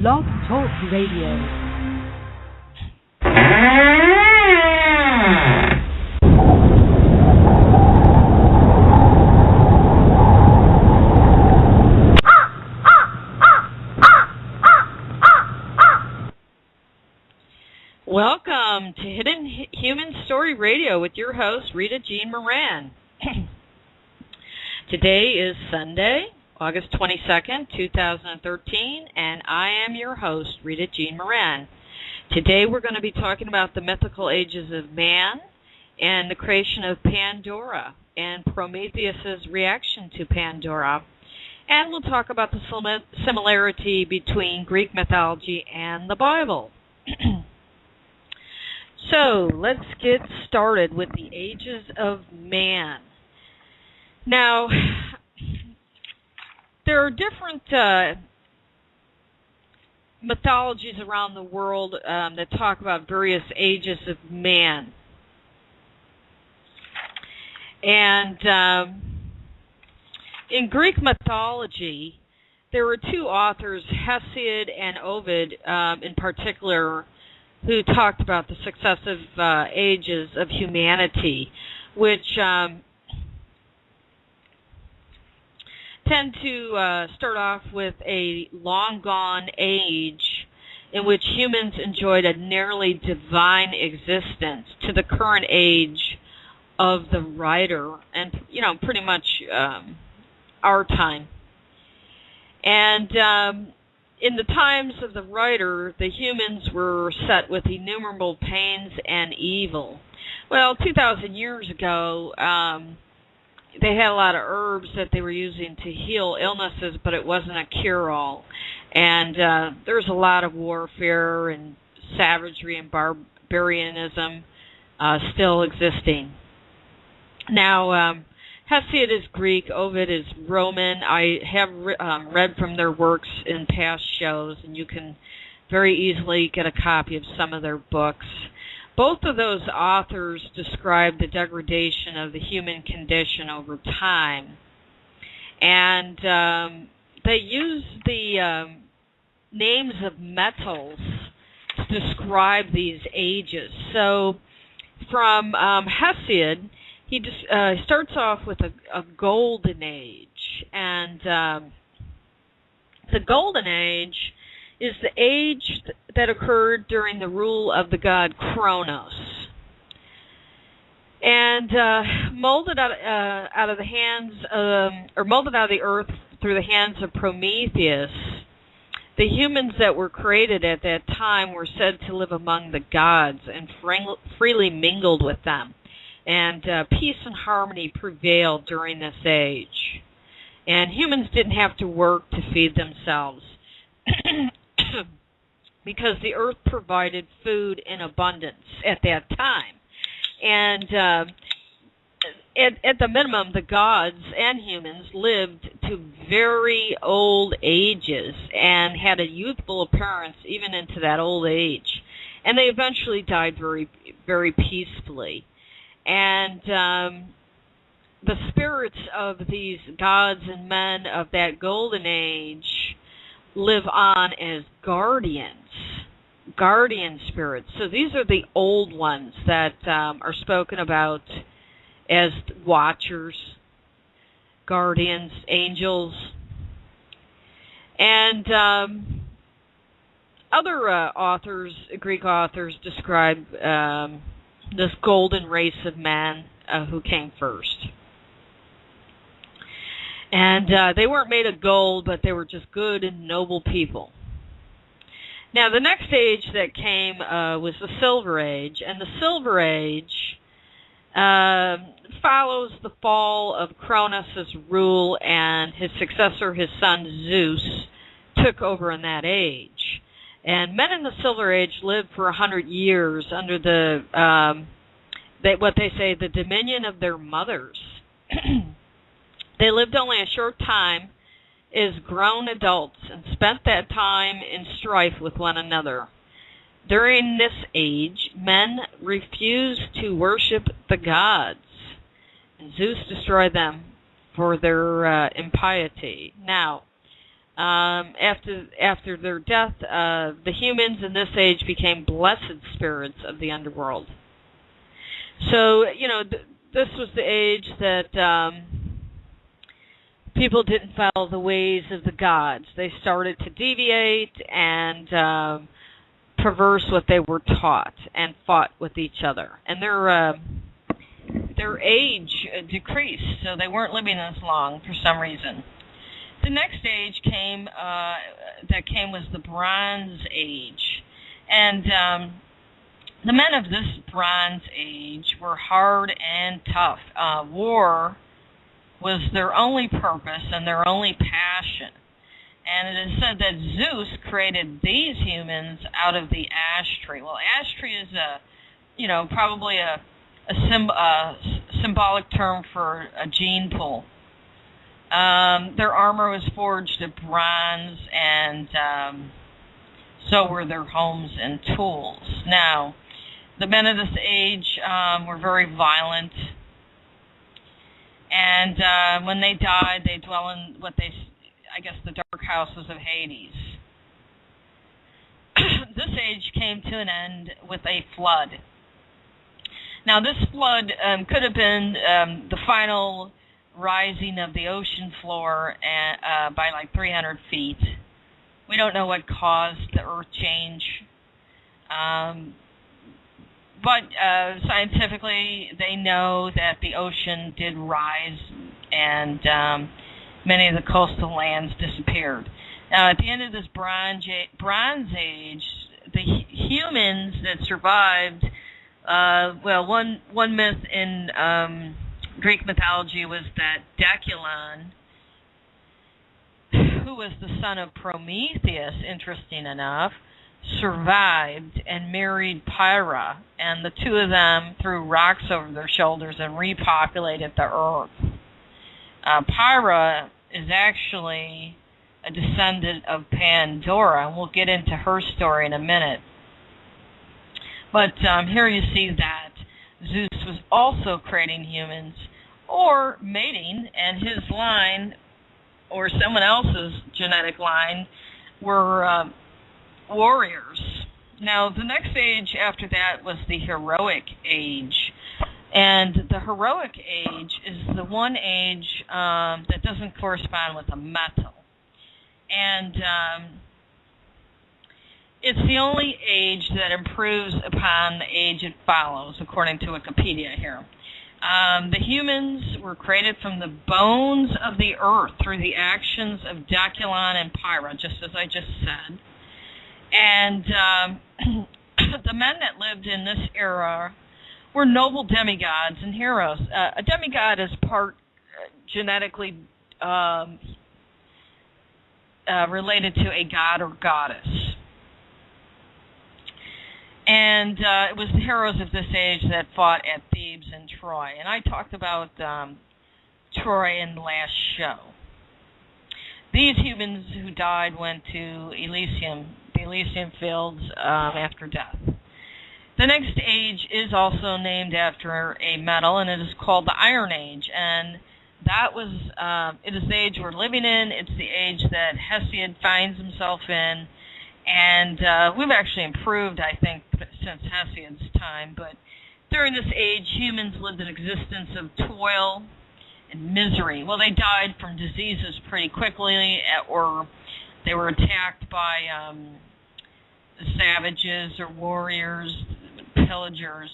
Blog Talk Radio. Welcome to Hidden Human Story Radio with your host, Rita Jean Moran. Today is Sunday, August 22nd, 2013, and I am your host, Rita Jean Moran. Today we're going to be talking about the mythical ages of man and the creation of Pandora and Prometheus's reaction to Pandora. And we'll talk about the similarity between Greek mythology and the Bible. So, let's get started with the ages of man. Now, there are different mythologies around the world that talk about various ages of man. And in Greek mythology, there were two authors, Hesiod and Ovid in particular, who talked about the successive ages of humanity, which tend to start off with a long-gone age in which humans enjoyed a nearly divine existence to the current age of the writer, and, pretty much our time. And in the times of the writer, the humans were set with innumerable pains and evil. Well, 2,000 years ago, they had a lot of herbs that they were using to heal illnesses, but it wasn't a cure-all. And there was a lot of warfare and savagery and barbarianism still existing. Now, Hesiod is Greek, Ovid is Roman. I have read from their works in past shows, and you can very easily get a copy of some of their books. Both of those authors describe the degradation of the human condition over time. And they use the names of metals to describe these ages. So from Hesiod, he starts off with a golden age, and the golden age is the age that occurred during the rule of the god Kronos, and molded out of the hands molded out of the earth through the hands of Prometheus. The humans that were created at that time were said to live among the gods and freely mingled with them. And peace and harmony prevailed during this age. And humans didn't have to work to feed themselves because the earth provided food in abundance at that time. And at the minimum, the gods and humans lived to very old ages and had a youthful appearance even into that old age. And they eventually died very, very peacefully. And the spirits of these gods and men of that golden age live on as guardian spirits. So these are the old ones that are spoken about as watchers, guardians, angels. And other authors, Greek authors, describe this golden race of man who came first. And they weren't made of gold, but they were just good and noble people. Now, the next age that came was the Silver Age, and the Silver Age follows the fall of Kronos' rule, and his successor, his son Zeus, took over in that age. And men in the Silver Age lived for 100 years under the what they say, the dominion of their mothers. They lived only a short time as grown adults and spent that time in strife with one another. During this age, men refused to worship the gods, and Zeus destroyed them for their impiety. Now, After their death, the humans in this age became blessed spirits of the underworld. So, this was the age that people didn't follow the ways of the gods. They started to deviate and perverse what they were taught and fought with each other. And their age decreased, so they weren't living as long for some reason. The next age was the Bronze Age. And the men of this Bronze Age were hard and tough. War was their only purpose and their only passion. And it is said that Zeus created these humans out of the ash tree. Well, ash tree is probably a symbolic term for a gene pool. Their armor was forged of bronze, and so were their homes and tools. Now, the men of this age were very violent, and when they died, they dwell in the dark houses of Hades. This age came to an end with a flood. Now, this flood could have been the final rising of the ocean floor by like 300 feet. We don't know what caused the earth change. But scientifically, they know that the ocean did rise and many of the coastal lands disappeared. Now, at the end of this Bronze Age, the humans that survived, one myth in Greek mythology was that Deculon, who was the son of Prometheus, interesting enough, survived and married Pyra, and the two of them threw rocks over their shoulders and repopulated the earth. Pyra is actually a descendant of Pandora, and we'll get into her story in a minute. But here you see that Zeus was also creating humans, or mating, and his line, or someone else's genetic line, were warriors. Now, the next age after that was the heroic age. And the heroic age is the one age that doesn't correspond with a metal. And it's the only age that improves upon the age it follows, according to Wikipedia here. The humans were created from the bones of the earth through the actions of Deculon and Pyra, just as I just said. And the men that lived in this era were noble demigods and heroes. A demigod is part genetically related to a god or goddess. And it was the heroes of this age that fought at Thebes and Troy. And I talked about Troy in the last show. These humans who died went to the Elysium fields after death. The next age is also named after a metal, and it is called the Iron Age. And that was, it is the age we're living in. It's the age that Hesiod finds himself in. And we've actually improved, I think, since Hesiod's time. But during this age, humans lived an existence of toil and misery. Well, they died from diseases pretty quickly, or they were attacked by savages or warriors, pillagers.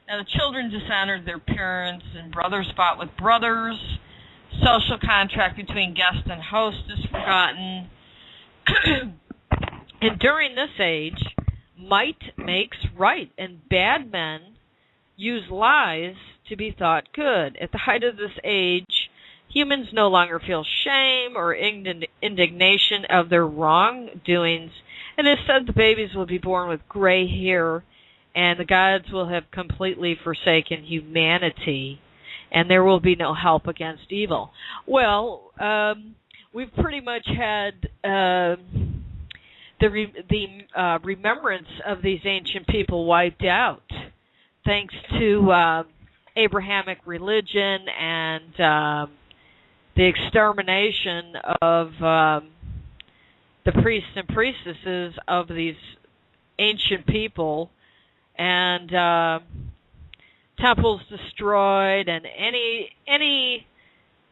Now, the children dishonored their parents, and brothers fought with brothers. Social contract between guest and host is forgotten. And during this age, might makes right, and bad men use lies to be thought good. At the height of this age, humans no longer feel shame or indignation of their wrongdoings. And it is said the babies will be born with gray hair, and the gods will have completely forsaken humanity, and there will be no help against evil. Well, we've pretty much had the remembrance of these ancient people wiped out, thanks to Abrahamic religion and the extermination of the priests and priestesses of these ancient people, and temples destroyed, and any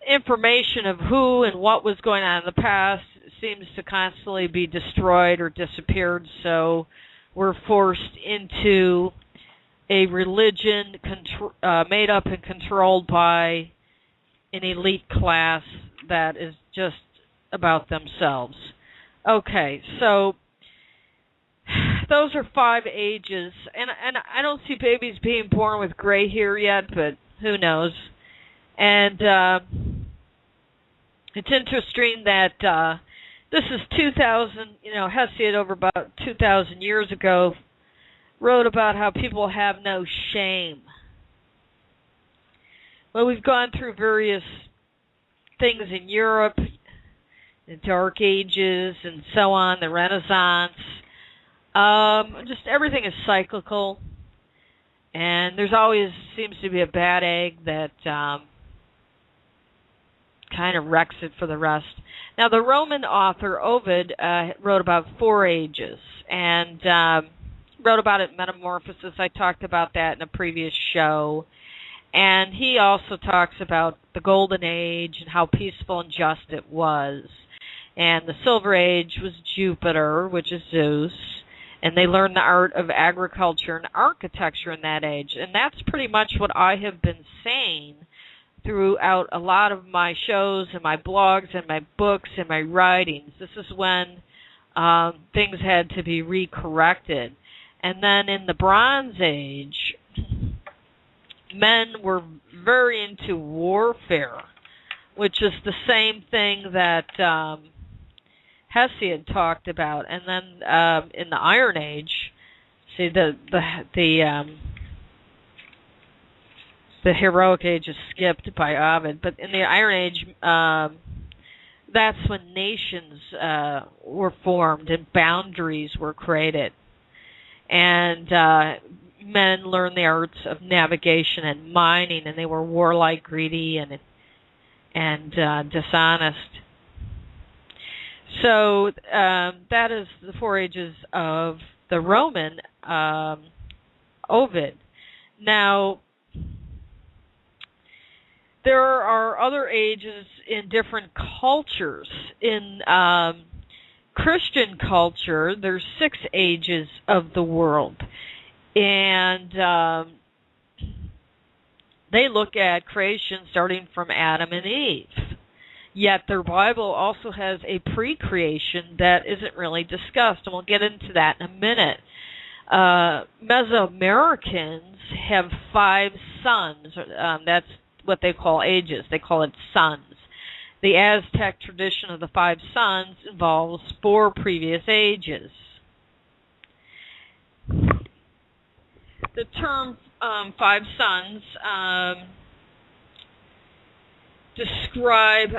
information of who and what was going on in the past seems to constantly be destroyed or disappeared. So we're forced into a religion made up and controlled by an elite class that is just about themselves. Okay, so those are 5 ages, and I don't see babies being born with gray hair yet, but who knows? And it's interesting that this is 2,000. Hesiod over about 2,000 years ago wrote about how people have no shame. Well, we've gone through various things in Europe, the Dark Ages and so on, the Renaissance. Just everything is cyclical, and there's always seems to be a bad egg that kind of wrecks it for the rest. Now, the Roman author Ovid wrote about 4 ages, and wrote about it in Metamorphosis. I talked about that in a previous show. And he also talks about the Golden Age and how peaceful and just it was. And the Silver Age was Jupiter, which is Zeus. And they learned the art of agriculture and architecture in that age. And that's pretty much what I have been saying throughout a lot of my shows and my blogs and my books and my writings. This is when things had to be recorrected. And then in the Bronze Age, men were very into warfare, which is the same thing that Hesiod talked about. And then in the Iron Age, see the heroic age is skipped by Ovid, but in the Iron Age, that's when nations were formed and boundaries were created. And men learned the arts of navigation and mining, and they were warlike, greedy, and dishonest. So that is the 4 ages of the Roman Ovid. Now, there are other ages in different cultures. In Christian culture, there's 6 ages of the world. And they look at creation starting from Adam and Eve. Yet their Bible also has a pre-creation that isn't really discussed, and we'll get into that in a minute. Mesoamericans have 5 suns. That's what they call ages. They call it suns. The Aztec tradition of the 5 suns involves 4 previous ages. The term 5 suns describe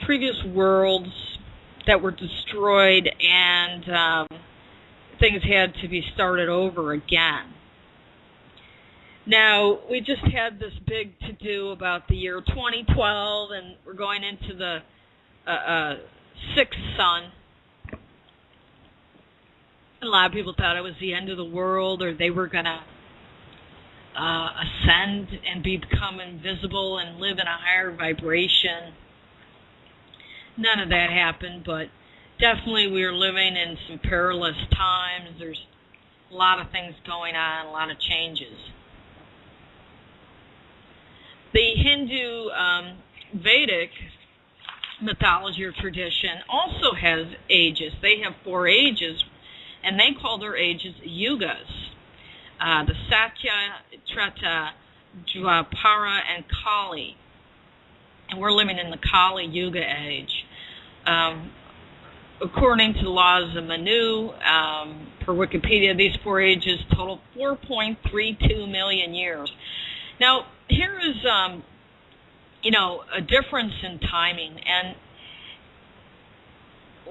previous worlds that were destroyed, and things had to be started over again. Now, we just had this big to-do about the year 2012, and we're going into the 6th sun. A lot of people thought it was the end of the world, or they were going to ascend and become invisible and live in a higher vibration. None of that happened, but definitely we are living in some perilous times. There's a lot of things going on, a lot of changes. The Hindu Vedic mythology or tradition also has ages. They have 4 ages, and they call their ages yugas. The Satya, Treta, Dwapara, and Kali. And we're living in the Kali Yuga age. According to the laws of Manu, per Wikipedia, these 4 ages total 4.32 million years. Now, here is, a difference in timing. And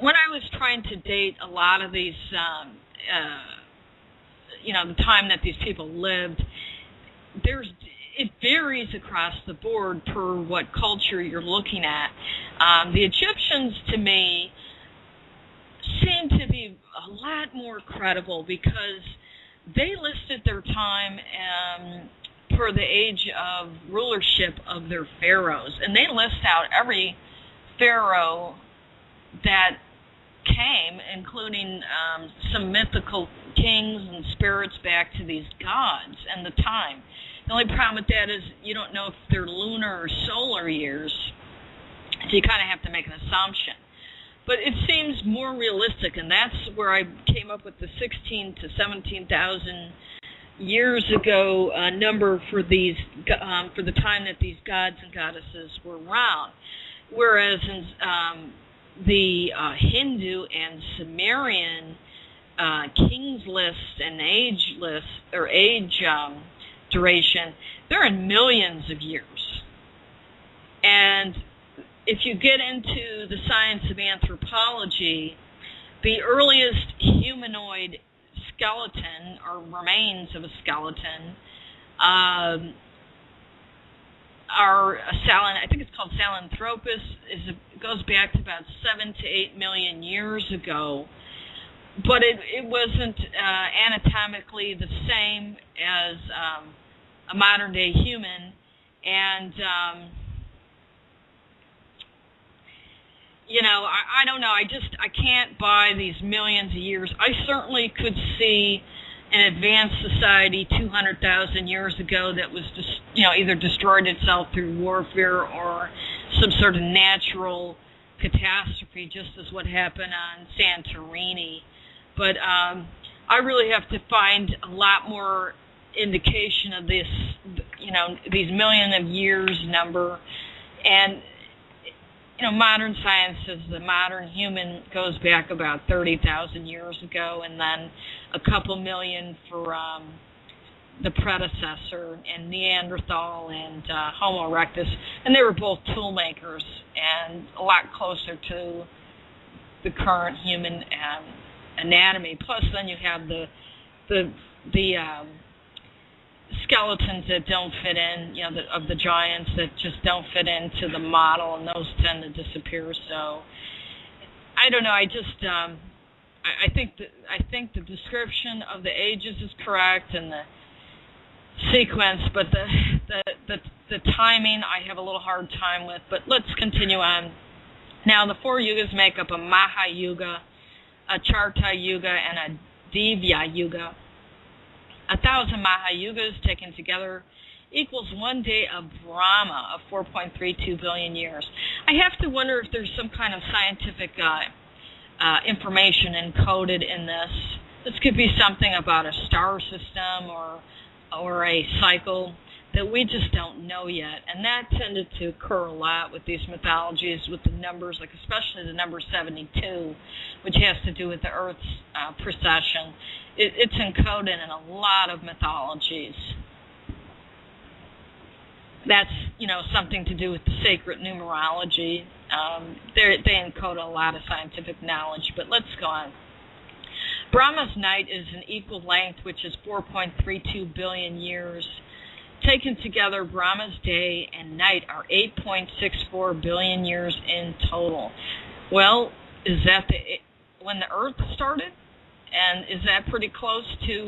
when I was trying to date a lot of these, the time that these people lived, it varies across the board per what culture you're looking at. The Egyptians, to me, seem to be a lot more credible because they listed their time for the age of rulership of their pharaohs, and they list out every pharaoh that came, including some mythical kings and spirits back to these gods and the time. The only problem with that is you don't know if they're lunar or solar years, so you kind of have to make an assumption. But it seems more realistic, and that's where I came up with the 16 to 17,000 years ago number for these for the time that these gods and goddesses were around. Whereas in the Hindu and Sumerian kings list and age list or age duration, they're in millions of years. And if you get into the science of anthropology, the earliest humanoid skeleton or remains of a skeleton are I think it's called Sahelanthropus. Goes back to about 7 to 8 million years ago, but it wasn't anatomically the same as a modern day human, and I don't know. I can't buy these millions of years. I certainly could see an advanced society 200,000 years ago that was just, either destroyed itself through warfare or some sort of natural catastrophe, just as what happened on Santorini. But I really have to find a lot more indication of this, these million of years number. And modern science says the modern human goes back about 30,000 years ago, and then a couple million for the predecessor, and Neanderthal and Homo erectus, and they were both tool makers and a lot closer to the current human anatomy. Plus, then you have the skeletons that don't fit in, of the giants that just don't fit into the model, and those tend to disappear. So I don't know. I just I think the description of the ages is correct and the sequence, but the timing I have a little hard time with. But let's continue on. Now, the 4 yugas make up a Mahayuga, a Charta Yuga, and a Divya Yuga. 1,000 Mahayugas taken together equals 1 day of Brahma of 4.32 billion years. I have to wonder if there's some kind of scientific information encoded in this. This could be something about a star system or a cycle that we just don't know yet. And that tended to occur a lot with these mythologies, with the numbers, like especially the number 72, which has to do with the Earth's precession. It's encoded in a lot of mythologies. That's, something to do with the sacred numerology. They encode a lot of scientific knowledge, but let's go on. Brahma's night is an equal length, which is 4.32 billion years. Taken together, Brahma's day and night are 8.64 billion years in total. Well, is that when the Earth started? And is that pretty close to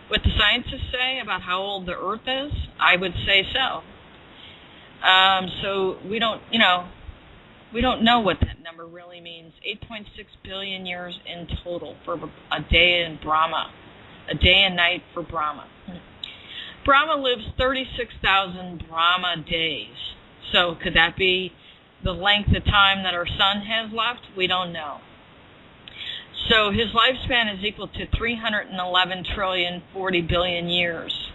what the scientists say about how old the Earth is? I would say so. So we don't know what that number really means. 8.6 billion years in total for a day in Brahma, a day and night for Brahma. Brahma lives 36,000 Brahma days. So could that be the length of time that our sun has left? We don't know. So his lifespan is equal to 311 trillion 40 billion years.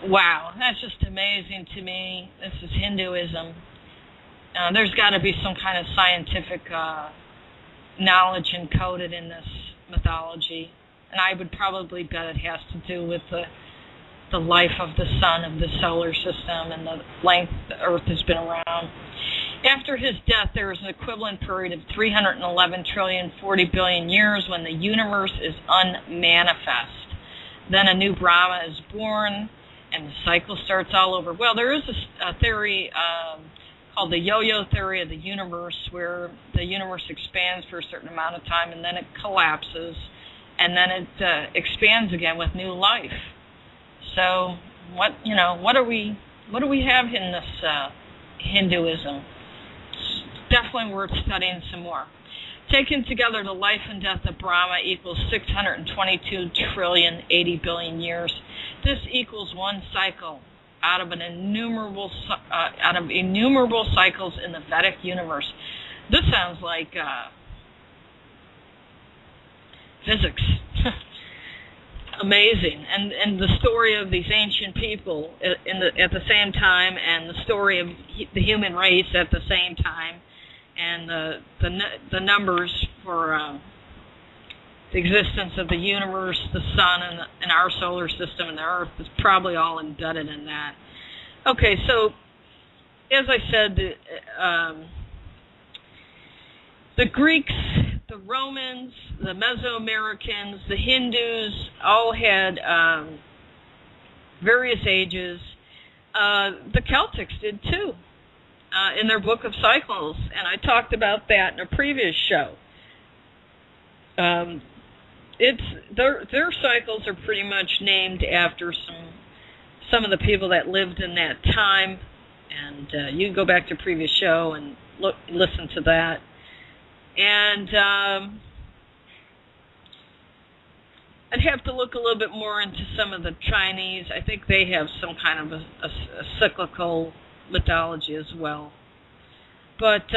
Wow, that's just amazing to me. This is Hinduism. There's got to be some kind of scientific knowledge encoded in this mythology. And I would probably bet it has to do with the life of the sun, of the solar system, and the length the Earth has been around. After his death, there is an equivalent period of 311 trillion 40 billion years when the universe is unmanifest. Then a new Brahma is born, and the cycle starts all over. Well, there is a theory called the yo-yo theory of the universe, where the universe expands for a certain amount of time and then it collapses, and then it expands again with new life. So what do we have in this Hinduism? It's definitely worth studying some more. Taken together, the life and death of Brahma equals 622 trillion 80 billion years. This equals one cycle out of innumerable cycles in the Vedic universe. This sounds like physics. Amazing. And the story of these ancient people at the same time, and the story of the human race at the same time, and the numbers for the existence of the universe, the sun, and our solar system, and the Earth is probably all embedded in that. Okay, so as I said, the Greeks, the Romans, the Mesoamericans, the Hindus all had various ages. The Celtics did too, in their Book of Cycles, and I talked about that in a previous show. Their cycles are pretty much named after some of the people that lived in that time, and you can go back to a previous show and listen to that. And I'd have to look a little bit more into some of the Chinese. I think they have some kind of a cyclical mythology as well. But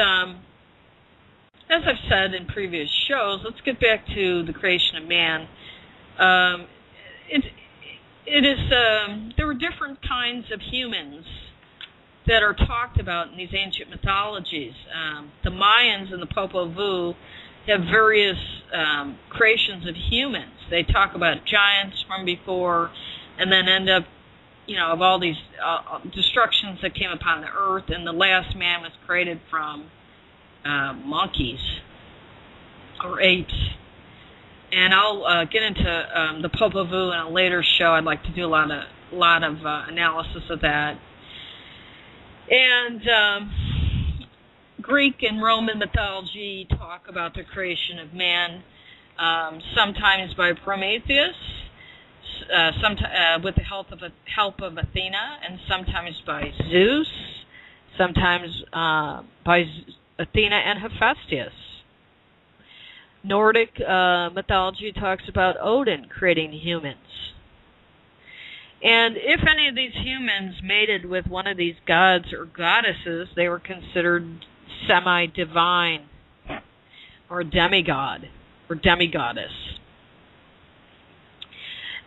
as I've said in previous shows, let's get back to the creation of man. There were different kinds of humans that are talked about in these ancient mythologies. The Mayans and the Popol Vuh have various creations of humans. They talk about giants from before, and then end up, of all these destructions that came upon the earth, and the last man was created from monkeys or apes. And I'll get into the Popol Vuh in a later show. I'd like to do a lot of analysis of that. And Greek and Roman mythology talk about the creation of man, sometimes by Prometheus, with the help of Athena, and sometimes by Zeus, sometimes by Athena and Hephaestus. Nordic mythology talks about Odin creating humans. And if any of these humans mated with one of these gods or goddesses, they were considered semi-divine, or demigod, or demigoddess.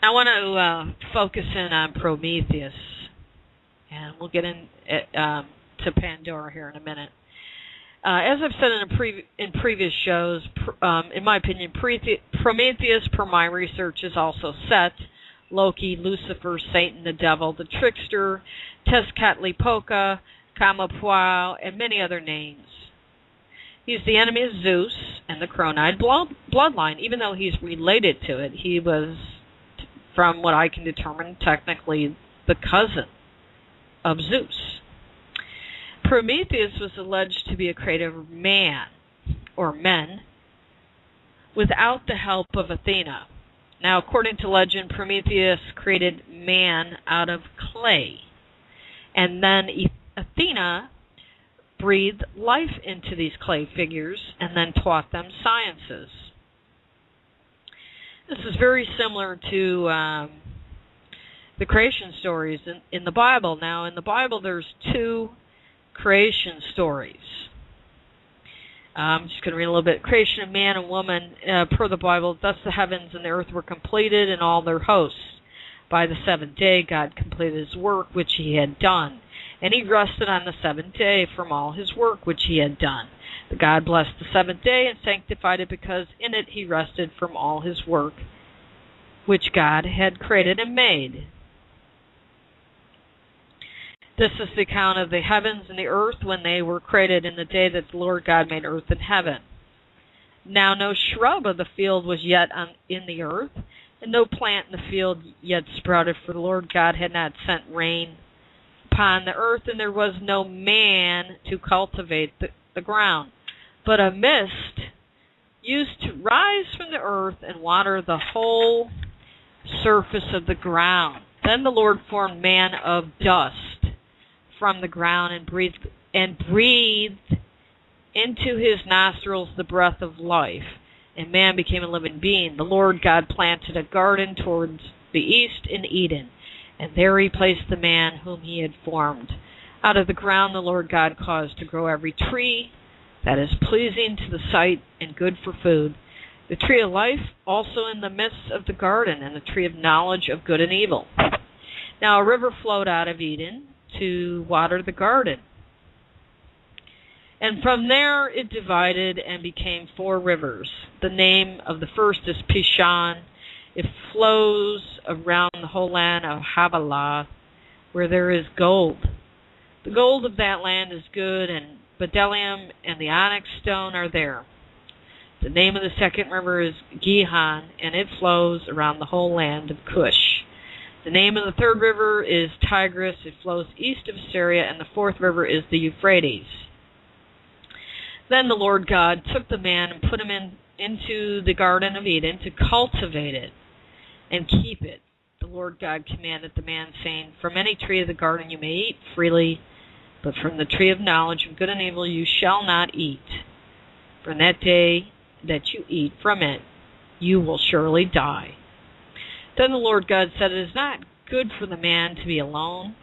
I want to focus in on Prometheus, and we'll get to Pandora here in a minute. As I've said in previous shows, in my opinion, Prometheus, per my research, is also Set, Loki, Lucifer, Satan, the devil, the trickster, Tezcatlipoca, Kamapuaa, and many other names. He's the enemy of Zeus and the Chronide bloodline. Even though he's related to it, he was, from what I can determine, technically the cousin of Zeus. Prometheus was alleged to be a creator of man, or men, without the help of Athena. Now, according to legend, Prometheus created man out of clay, and then Athena breathed life into these clay figures and then taught them sciences. This is very similar to the creation stories in the Bible. Now, in the Bible, there's two creation stories. I'm just going to read a little bit. Creation of man and woman, per the Bible, thus the heavens and the earth were completed and all their hosts. By the seventh day, God completed his work which he had done. And he rested on the seventh day from all his work which he had done. The God blessed the seventh day and sanctified it, because in it he rested from all his work which God had created and made. This is the account of the heavens and the earth when they were created in the day that the Lord God made earth and heaven. Now no shrub of the field was yet in the earth, and no plant in the field yet sprouted, for the Lord God had not sent rain upon the earth, and there was no man to cultivate the ground. But a mist used to rise from the earth and water the whole surface of the ground. Then the Lord formed man of dust from the ground and breathed into his nostrils the breath of life, and man became a living being. The Lord God planted a garden towards the east in Eden, and there he placed the man whom he had formed. Out of the ground the Lord God caused to grow every tree that is pleasing to the sight and good for food, the tree of life also in the midst of the garden, and the tree of knowledge of good and evil. Now a river flowed out of Eden to water the garden, and from there it divided and became 4 rivers. The name of the first is Pishon. It flows around the whole land of Havilah, where there is gold. The gold of that land is good, and bdellium and the onyx stone are there. The name of the second river is Gihon, and it flows around the whole land of Cush. The name of the third river is Tigris. It flows east of Syria, and the fourth river is the Euphrates. Then the Lord God took the man and put him into the Garden of Eden to cultivate it and keep it. The Lord God commanded the man, saying, "From any tree of the garden you may eat freely, but from the tree of knowledge of good and evil you shall not eat. From that day that you eat from it, you will surely die." Then the Lord God said, "It is not good for the man to be alone.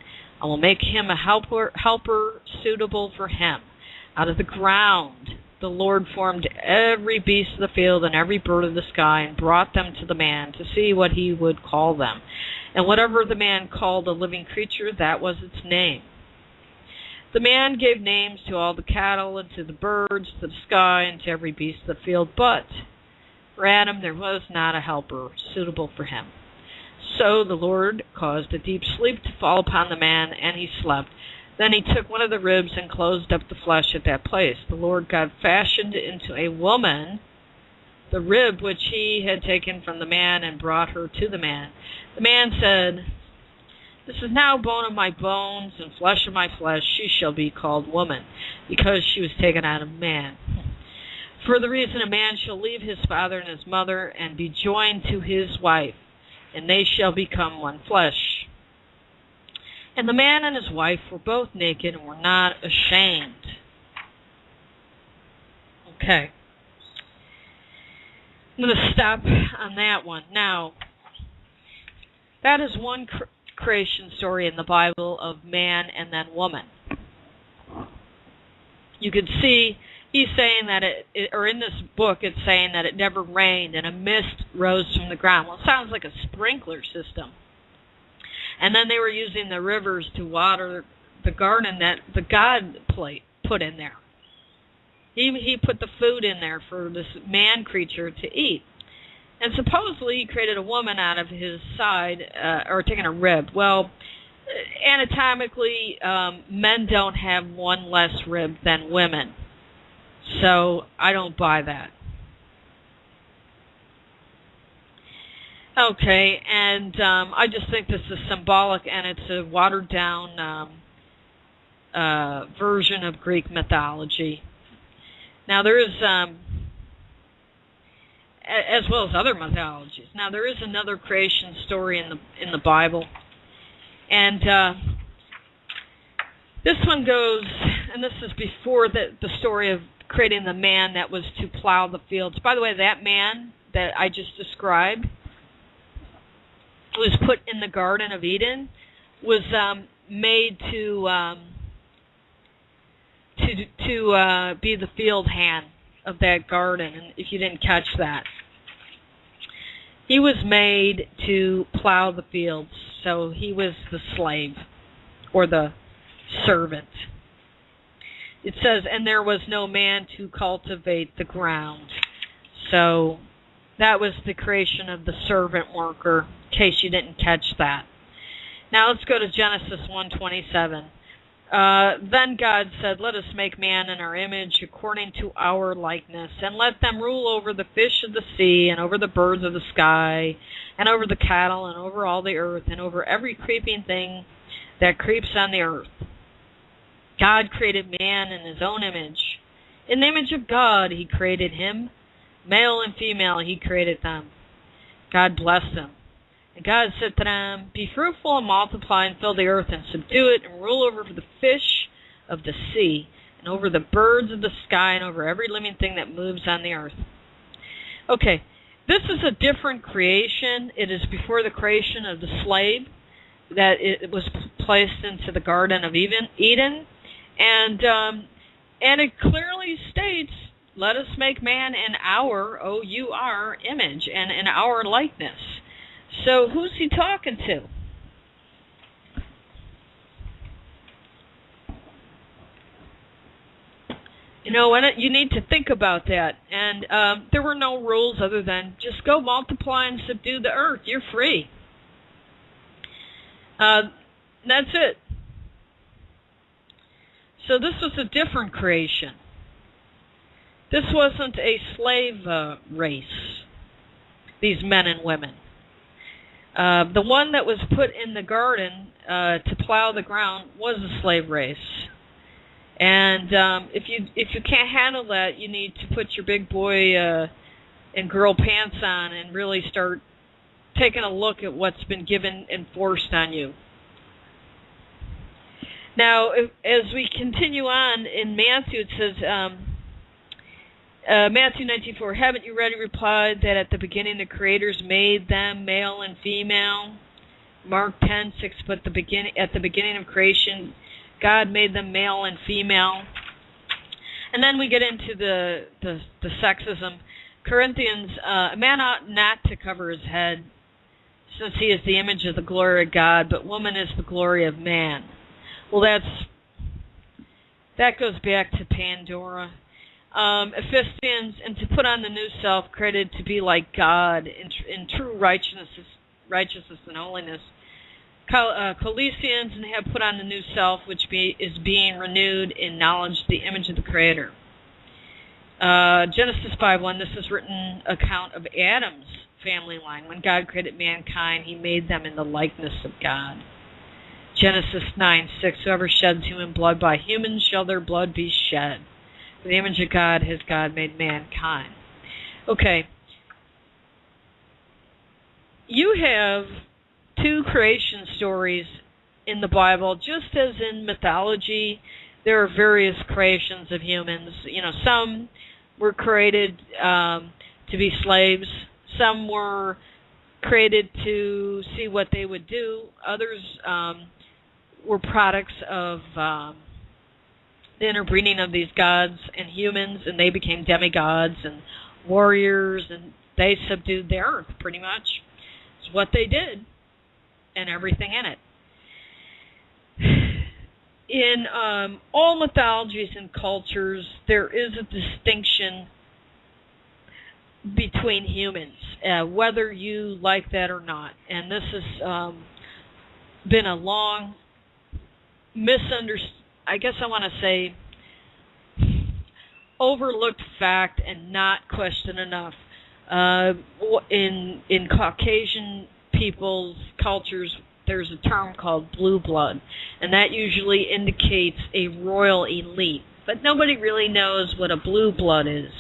I will make him a helper suitable for him. Out of the ground the Lord formed every beast of the field and every bird of the sky and brought them to the man to see what he would call them. And whatever the man called a living creature, that was its name. The man gave names to all the cattle and to the birds, to the sky, and to every beast of the field. But for Adam there was not a helper suitable for him. So the Lord caused a deep sleep to fall upon the man, and he slept. Then he took one of the ribs and closed up the flesh at that place. The Lord God fashioned into a woman the rib which he had taken from the man and brought her to the man. The man said, "This is now bone of my bones and flesh of my flesh. She shall be called woman, because she was taken out of man. For the reason a man shall leave his father and his mother and be joined to his wife, and they shall become one flesh." And the man and his wife were both naked and were not ashamed. Okay. I'm going to stop on that one. Now, that is one creation story in the Bible of man and then woman. You could see he's saying that or in this book it's saying that it never rained and a mist rose from the ground. Well, it sounds like a sprinkler system. And then they were using the rivers to water the garden that the God put in there. He put the food in there for this man creature to eat. And supposedly he created a woman out of his side, or taking a rib. Well, anatomically, men don't have one less rib than women. So I don't buy that. Okay, and I just think this is symbolic, and it's a watered-down version of Greek mythology. Now, there is, as well as other mythologies. Now, there is another creation story in the Bible, and this one goes, and this is before the story of creating the man that was to plow the fields. By the way, that man that I just described was put in the Garden of Eden, was made to be the field hand of that garden. And if you didn't catch that, he was made to plow the fields. So he was the slave or the servant. It says, "And there was no man to cultivate the ground." So that was the creation of the servant worker, in case you didn't catch that. Now let's go to Genesis 1:27. Then God said, "Let us make man in our image, according to our likeness, and let them rule over the fish of the sea, and over the birds of the sky, and over the cattle, and over all the earth, and over every creeping thing that creeps on the earth." God created man in his own image. In the image of God he created him. Male and female he created them. God blessed them. And God said to them, "Be fruitful and multiply and fill the earth and subdue it and rule over the fish of the sea and over the birds of the sky and over every living thing that moves on the earth." Okay, this is a different creation. It is before the creation of the slave that it was placed into the Garden of Eden. And it clearly states, "Let us make man in our, O-U-R, image and in our likeness." So who's he talking to? You need to think about that. And there were no rules other than just go multiply and subdue the earth. You're free. That's it. So this was a different creation. This wasn't a slave race, these men and women. The one that was put in the garden to plow the ground was a slave race. And if you can't handle that, you need to put your big boy and girl pants on and really start taking a look at what's been given and forced on you. Now, as we continue on in Matthew, it says, Matthew 19:4, "Haven't you already replied that at the beginning the creators made them male and female?" Mark 10:6, "But at the beginning of creation, God made them male and female." And then we get into the sexism. Corinthians, "A man ought not to cover his head, since he is the image of the glory of God, but woman is the glory of man." Well, that goes back to Pandora. Ephesians, "And to put on the new self, created to be like God in true righteousness and holiness." Colossians, "And have put on the new self, which is being renewed in knowledge, the image of the Creator." Genesis 5:1, "This is written account of Adam's family line. When God created mankind, he made them in the likeness of God." Genesis 9:6, "Whoever sheds human blood, by humans shall their blood be shed. In the image of God has God made mankind." Okay. You have two creation stories in the Bible. Just as in mythology, there are various creations of humans. Some were created to be slaves. Some were created to see what they would do. Others were products of the interbreeding of these gods and humans, and they became demigods and warriors, and they subdued the earth, pretty much. It's what they did, and everything in it. In all mythologies and cultures, there is a distinction between humans, whether you like that or not. And this has been a long overlooked fact and not questioned enough. In Caucasian people's cultures, there's a term called blue blood, and that usually indicates a royal elite. But nobody really knows what a blue blood is.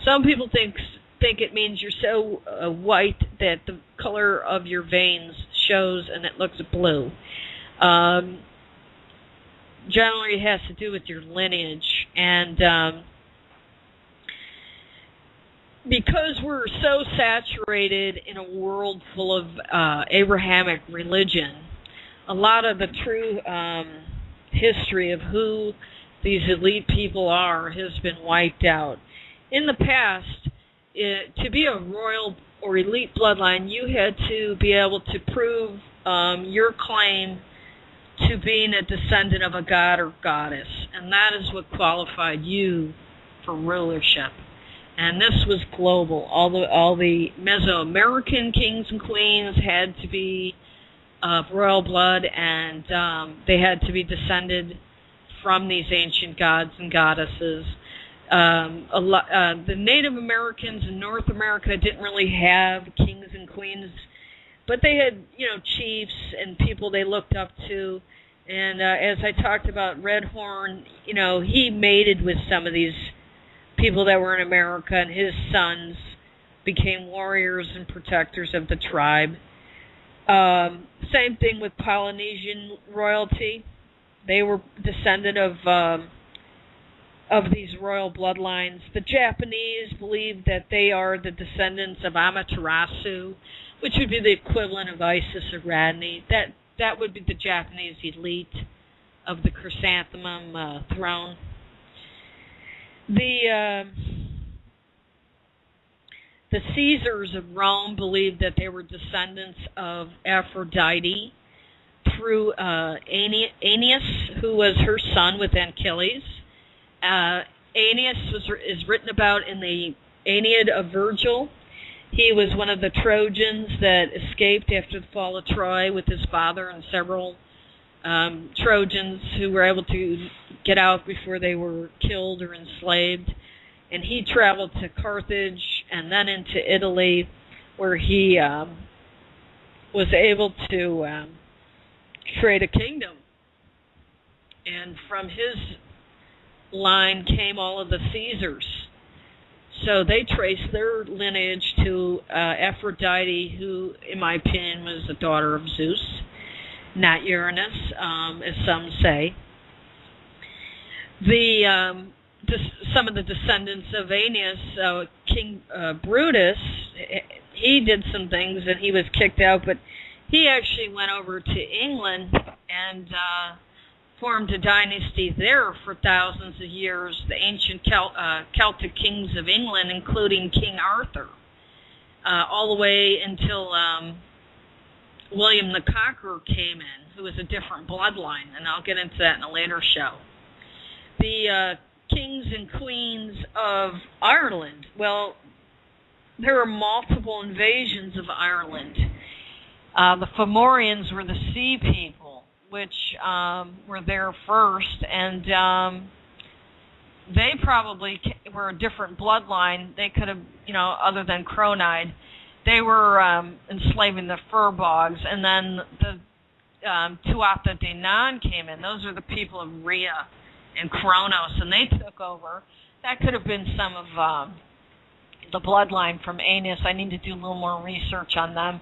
Some people think it means you're so white that the color of your veins shows and it looks blue. Generally, it has to do with your lineage. And because we're so saturated in a world full of Abrahamic religion, a lot of the true history of who these elite people are has been wiped out. In the past, to be a royal or elite bloodline, you had to be able to prove your claim to being a descendant of a god or goddess, and that is what qualified you for rulership. And this was global. All the Mesoamerican kings and queens had to be of royal blood, and they had to be descended from these ancient gods and goddesses. The Native Americans in North America didn't really have kings and queens, but they had, chiefs and people they looked up to. And as I talked about Redhorn, he mated with some of these people that were in America, and his sons became warriors and protectors of the tribe. Same thing with Polynesian royalty. They were descendant of these royal bloodlines. The Japanese believe that they are the descendants of Amaterasu, which would be the equivalent of Isis or Radney. That would be the Japanese elite of the chrysanthemum throne. The Caesars of Rome believed that they were descendants of Aphrodite through Aeneas, who was her son with Achilles. Aeneas is written about in the Aeneid of Virgil. He was one of the Trojans that escaped after the fall of Troy with his father and several Trojans who were able to get out before they were killed or enslaved. And he traveled to Carthage and then into Italy, where he was able to create a kingdom. And from his line came all of the Caesars. So they traced their lineage to Aphrodite, who, in my opinion, was the daughter of Zeus, not Uranus, as some say. Some of the descendants of Aeneas, King Brutus, he did some things and he was kicked out, but he actually went over to England and formed a dynasty there for thousands of years, the ancient Celtic kings of England, including King Arthur, all the way until William the Conqueror came in, who was a different bloodline, and I'll get into that in a later show. The kings and queens of Ireland, well, there were multiple invasions of Ireland. The Fomorians were the sea people, which were there first, and they probably were a different bloodline. They could have, other than Cronide, they were enslaving the fur bogs, and then the Tuatha De Nan came in. Those are the people of Rhea and Kronos, and they took over. That could have been some of the bloodline from Aeneas. I need to do a little more research on them.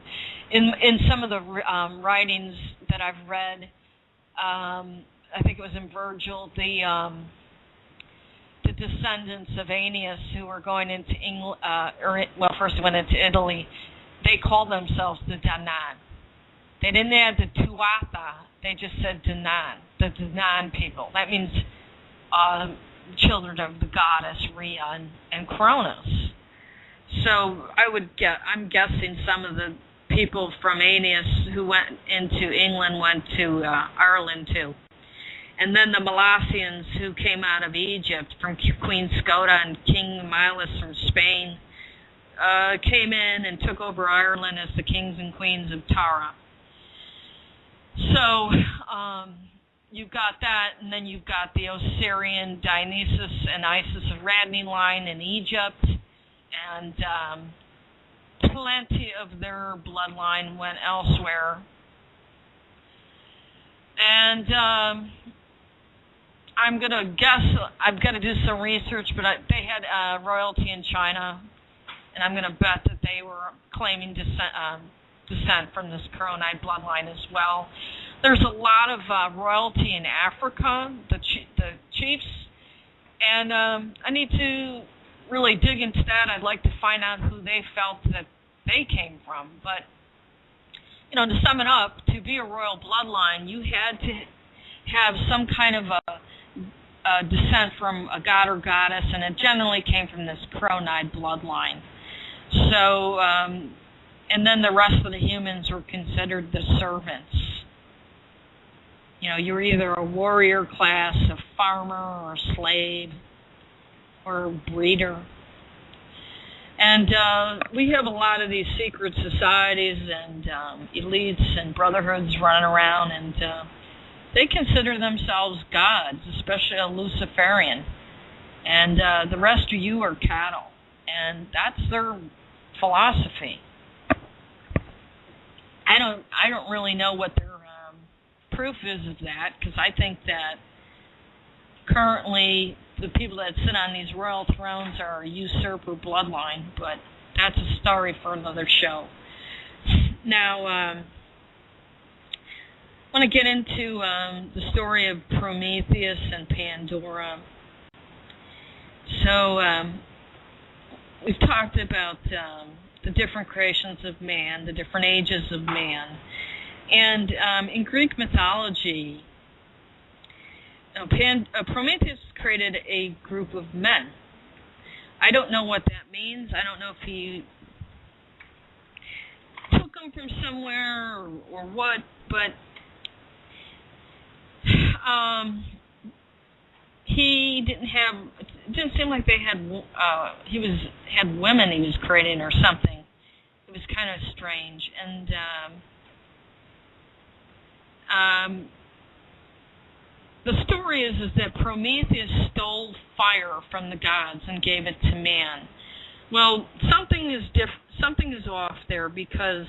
In some of the writings that I've read, I think it was in Virgil, the descendants of Aeneas who were going into England, first they went into Italy, they called themselves the Danaan. They didn't add the Tuatha, they just said Danaan, the Danaan people. That means children of the goddess Rhea and Kronos. So I'm guessing some of the people from Aeneas who went into England went to Ireland too. And then the Molossians who came out of Egypt from Queen Scotia and King Milas from Spain came in and took over Ireland as the kings and queens of Tara. So you've got that, and then you've got the Osirian Dionysus and Isis of Radney line in Egypt, and plenty of their bloodline went elsewhere. And I'm going to guess, I've got to do some research, but they had royalty in China, and I'm going to bet that they were claiming descent from this Cronide bloodline as well. There's a lot of royalty in Africa, the chiefs, and I need to really dig into that. I'd like to find out who they felt that they came from. But, to sum it up, to be a royal bloodline, you had to have some kind of a descent from a god or goddess, and it generally came from this Cronide bloodline. So, and then the rest of the humans were considered the servants. You were either a warrior class, a farmer, or a slave, or a breeder. And we have a lot of these secret societies and elites and brotherhoods running around, and they consider themselves gods, especially a Luciferian. And the rest of you are cattle. And that's their philosophy. I don't really know what their proof is of that, because I think that currently the people that sit on these royal thrones are a usurper bloodline, but that's a story for another show. Now, I want to get into the story of Prometheus and Pandora. So, we've talked about the different creations of man, the different ages of man. And in Greek mythology, Prometheus created a group of men. I don't know what that means. I don't know if he took them from somewhere or what, but he didn't have. It didn't seem like they had. Had women he was creating or something. It was kind of strange, and the story is that Prometheus stole fire from the gods and gave it to man. Well, something is off there, because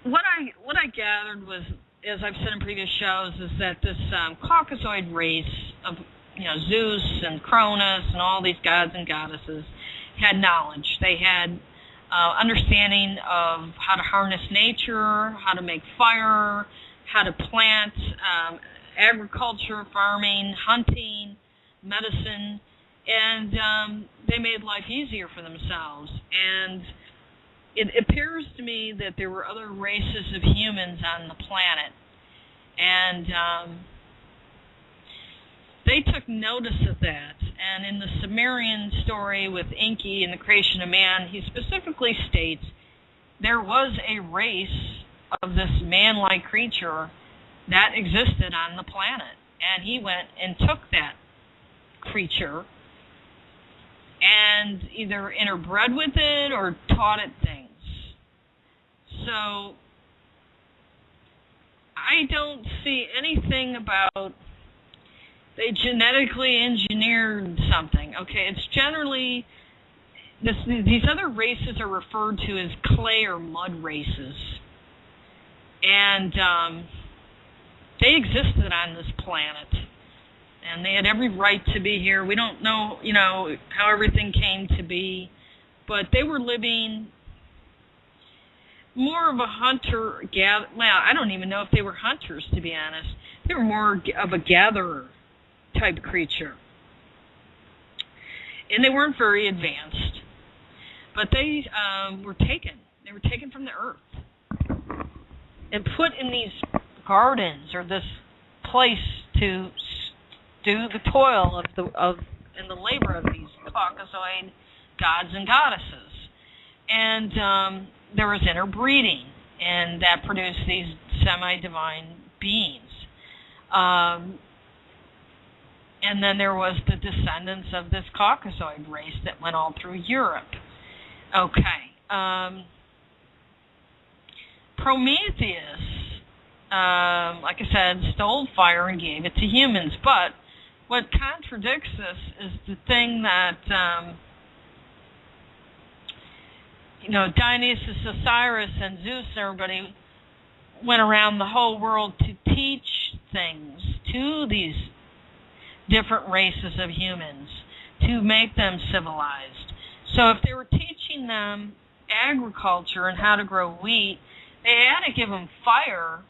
what I gathered was, as I've said in previous shows, is that this Caucasoid race of Zeus and Cronus and all these gods and goddesses had knowledge. They had understanding of how to harness nature, how to make fire, how to plant, agriculture, farming, hunting, medicine, and they made life easier for themselves. And it appears to me that there were other races of humans on the planet, and they took notice of that. And in the Sumerian story with Enki and the creation of man, he specifically states there was a race of this man-like creature that existed on the planet. And he went and took that creature and either interbred with it or taught it things. So I don't see anything about they genetically engineered something. Okay, it's generally these other races are referred to as clay or mud races, and they existed on this planet, and they had every right to be here. We don't know, how everything came to be, but they were living more of a hunter-gatherer. Well, I don't even know if they were hunters, to be honest. They were more of a gatherer type creature. And they weren't very advanced. But they were taken. They were taken from the earth and put in these gardens or this place to do the toil and the labor of these Caucasoid gods and goddesses. And there was interbreeding, and that produced these semi-divine beings. And then there was the descendants of this Caucasoid race that went all through Europe. Okay. Prometheus, like I said, stole fire and gave it to humans. But what contradicts this is the thing that, Dionysus, Osiris, and Zeus and everybody went around the whole world to teach things to these different races of humans, to make them civilized. So if they were teaching them agriculture and how to grow wheat, they had to give them fire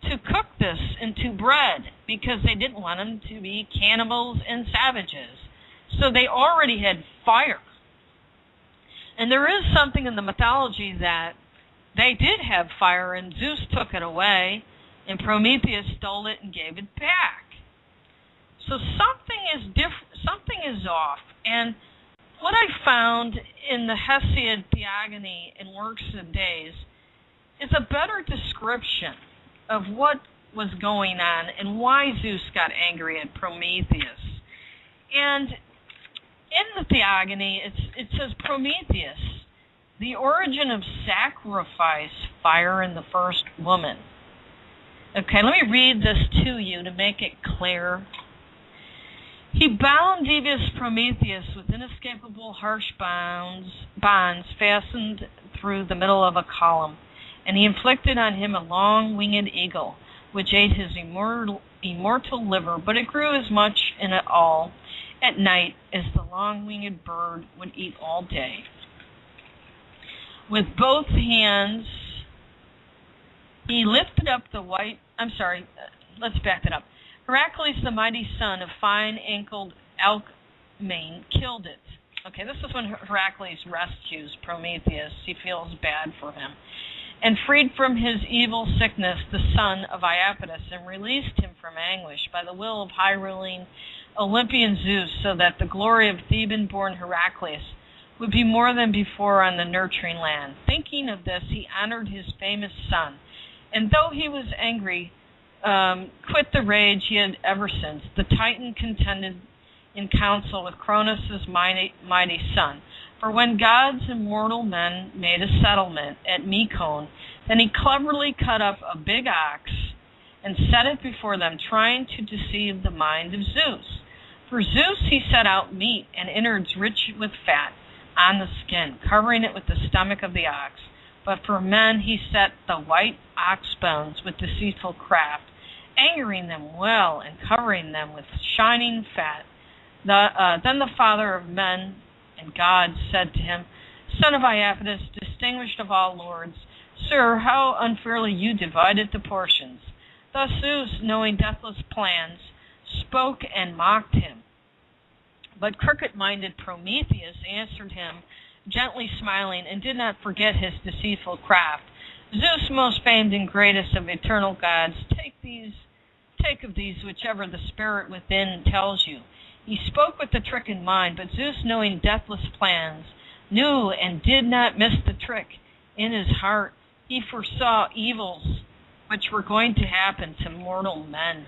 to cook this into bread, because they didn't want them to be cannibals and savages. So they already had fire. And there is something in the mythology that they did have fire, and Zeus took it away, and Prometheus stole it and gave it back. So something is different. Something is off. And what I found in the Hesiod Theogony and Works of Days is a better description of what was going on and why Zeus got angry at Prometheus. And in the Theogony, it says Prometheus, The origin of sacrifice, fire in the first woman. Okay, let me read this to you to make it clear. He bound devious Prometheus with inescapable harsh bonds fastened through the middle of a column, and he inflicted on him a long-winged eagle, which ate his immortal liver, but it grew as much in it all at night as the long-winged bird would eat all day. With both hands, he lifted up the white... let's back that up. Heracles, the mighty son of fine-ankled Alcmene, killed it. Okay, this is when Heracles rescues Prometheus. He feels bad for him. And freed from his evil sickness the son of Iapetus, and released him from anguish by the will of high-ruling Olympian Zeus, so that the glory of Theban-born Heracles would be more than before on the nurturing land. Thinking of this, he honored his famous son, and though he was angry, quit the rage he had ever since. The Titan contended in council with Cronus' mighty son. For when gods and mortal men made a settlement at Mecone, then he cleverly cut up a big ox and set it before them, trying to deceive the mind of Zeus. For Zeus he set out meat and innards rich with fat on the skin, covering it with the stomach of the ox. But for men he set the white ox bones with deceitful craft, angering them well and covering them with shining fat. Then the father of men and gods said to him, Son of Iapetus, distinguished of all lords, Sir, how unfairly you divided the portions. Thus Zeus, knowing deathless plans, spoke and mocked him. But crooked-minded Prometheus answered him, gently smiling, and did not forget his deceitful craft. Zeus, most famed and greatest of eternal gods, take of these whichever the spirit within tells you. He spoke with the trick in mind, but Zeus, knowing deathless plans, knew and did not miss the trick. In his heart he foresaw evils which were going to happen to mortal men.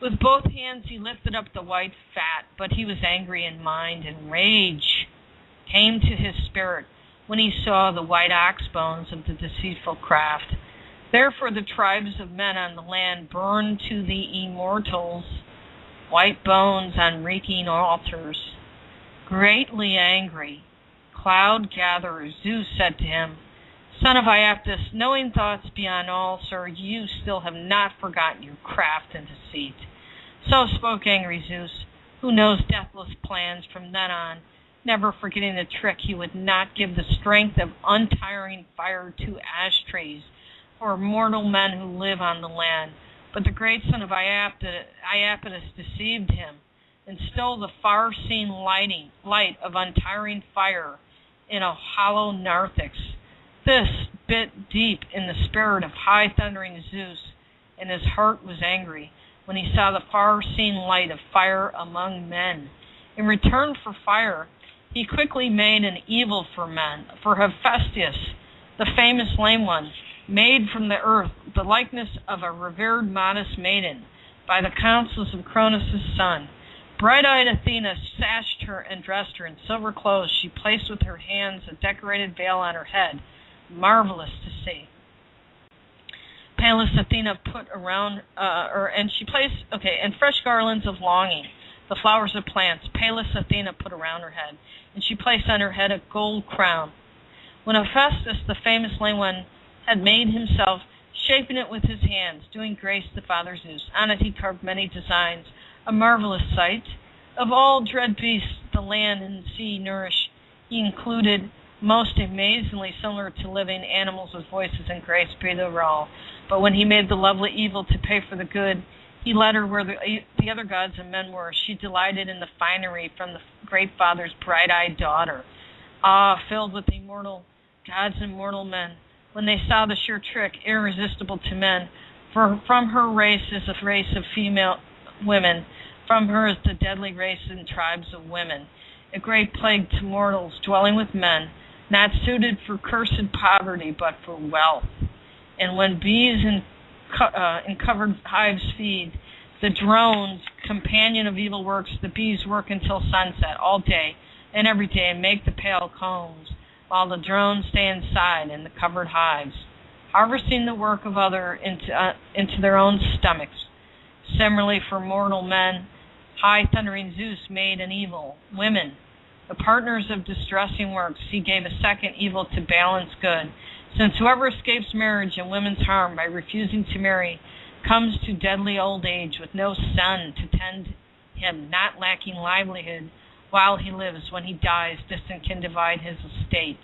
With both hands he lifted up the white fat, but he was angry in mind, and rage came to his spirit when he saw the white ox bones of the deceitful craft. Therefore the tribes of men on the land burned to the immortals white bones on reeking altars. Greatly angry, cloud-gatherer Zeus said to him, Son of Iapetus, knowing thoughts beyond all, sir, you still have not forgotten your craft and deceit. So spoke angry Zeus, who knows deathless plans from then on, never forgetting the trick. He would not give the strength of untiring fire to ash trees for mortal men who live on the land. But the great son of Iapetus deceived him, and stole the far-seen light of untiring fire in a hollow narthex. This bit deep in the spirit of high-thundering Zeus, and his heart was angry when he saw the far-seen light of fire among men. In return for fire, he quickly made an evil for men, for Hephaestus, the famous lame one, made from the earth the likeness of a revered modest maiden by the counsels of Cronus' son. Bright-eyed Athena sashed her and dressed her in silver clothes. She placed with her hands a decorated veil on her head, marvelous to see. Pallas Athena put around, and fresh garlands of longing, the flowers of plants, Pallas Athena put around her head, and she placed on her head a gold crown. When Hephaestus, the famous lame one, had made himself, shaping it with his hands, doing grace to Father Zeus. On it he carved many designs, a marvelous sight. Of all dread beasts the land and sea nourish, he included most amazingly similar to living animals with voices and grace breathe over all. But when he made the lovely evil to pay for the good, he led her where the other gods and men were. She delighted in the finery from the great father's bright-eyed daughter. Filled with immortal gods and mortal men, when they saw the sure trick, irresistible to men, for from her race is a race of female women, from her is the deadly race and tribes of women, a great plague to mortals dwelling with men, not suited for cursed poverty, but for wealth. And when bees in covered hives feed, the drones, companion of evil works, the bees work until sunset, all day and every day, and make the pale combs. while the drones stay inside in the covered hives, harvesting the work of others into their own stomachs. Similarly, for mortal men, high thundering Zeus made an evil, women, the partners of distressing works. He gave a second evil to balance good, since whoever escapes marriage and women's harm by refusing to marry comes to deadly old age with no son to tend him, not lacking livelihood while he lives. When he dies, distant can divide his estate.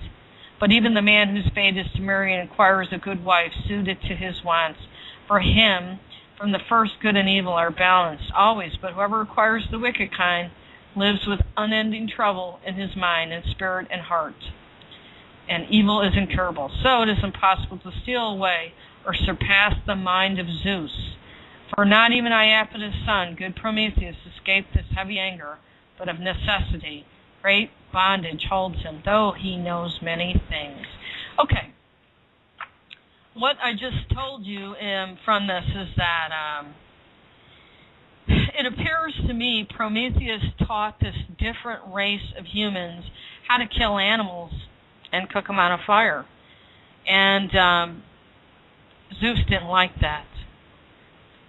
But even the man whose fate is to marry and acquires a good wife suited to his wants, for him, from the first, good and evil are balanced always. But whoever acquires the wicked kind lives with unending trouble in his mind and spirit and heart, and evil is incurable. So it is impossible to steal away or surpass the mind of Zeus. For not even Iapetus' son, good Prometheus, escaped this heavy anger, but of necessity great bondage holds him, though he knows many things. Okay. What I just told you from this is that it appears to me Prometheus taught this different race of humans how to kill animals and cook them on a fire. And Zeus didn't like that.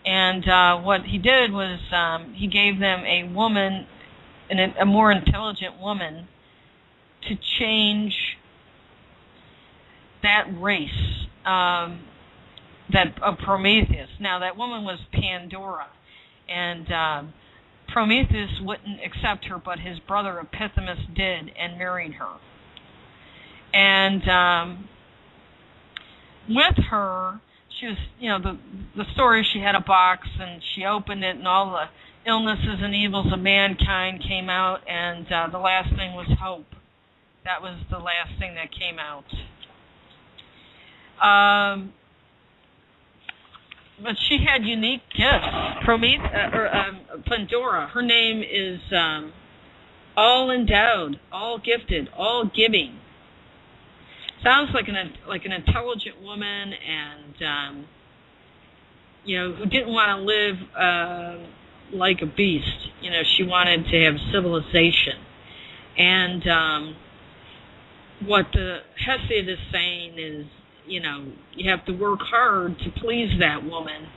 And what he did was he gave them a woman, a more intelligent woman, to change that race of Prometheus. Now, that woman was Pandora. And Prometheus wouldn't accept her, but his brother Epithamus did and married her. And with her, she was, the story, she had a box and she opened it and all the illnesses and evils of mankind came out, and the last thing was hope. That was the last thing that came out. But she had unique gifts. Pandora, her name is all endowed, all gifted, all giving. Sounds like an intelligent woman, and who didn't want to live like a beast. She wanted to have civilization. And what the Hesiod is saying is, you have to work hard to please that woman.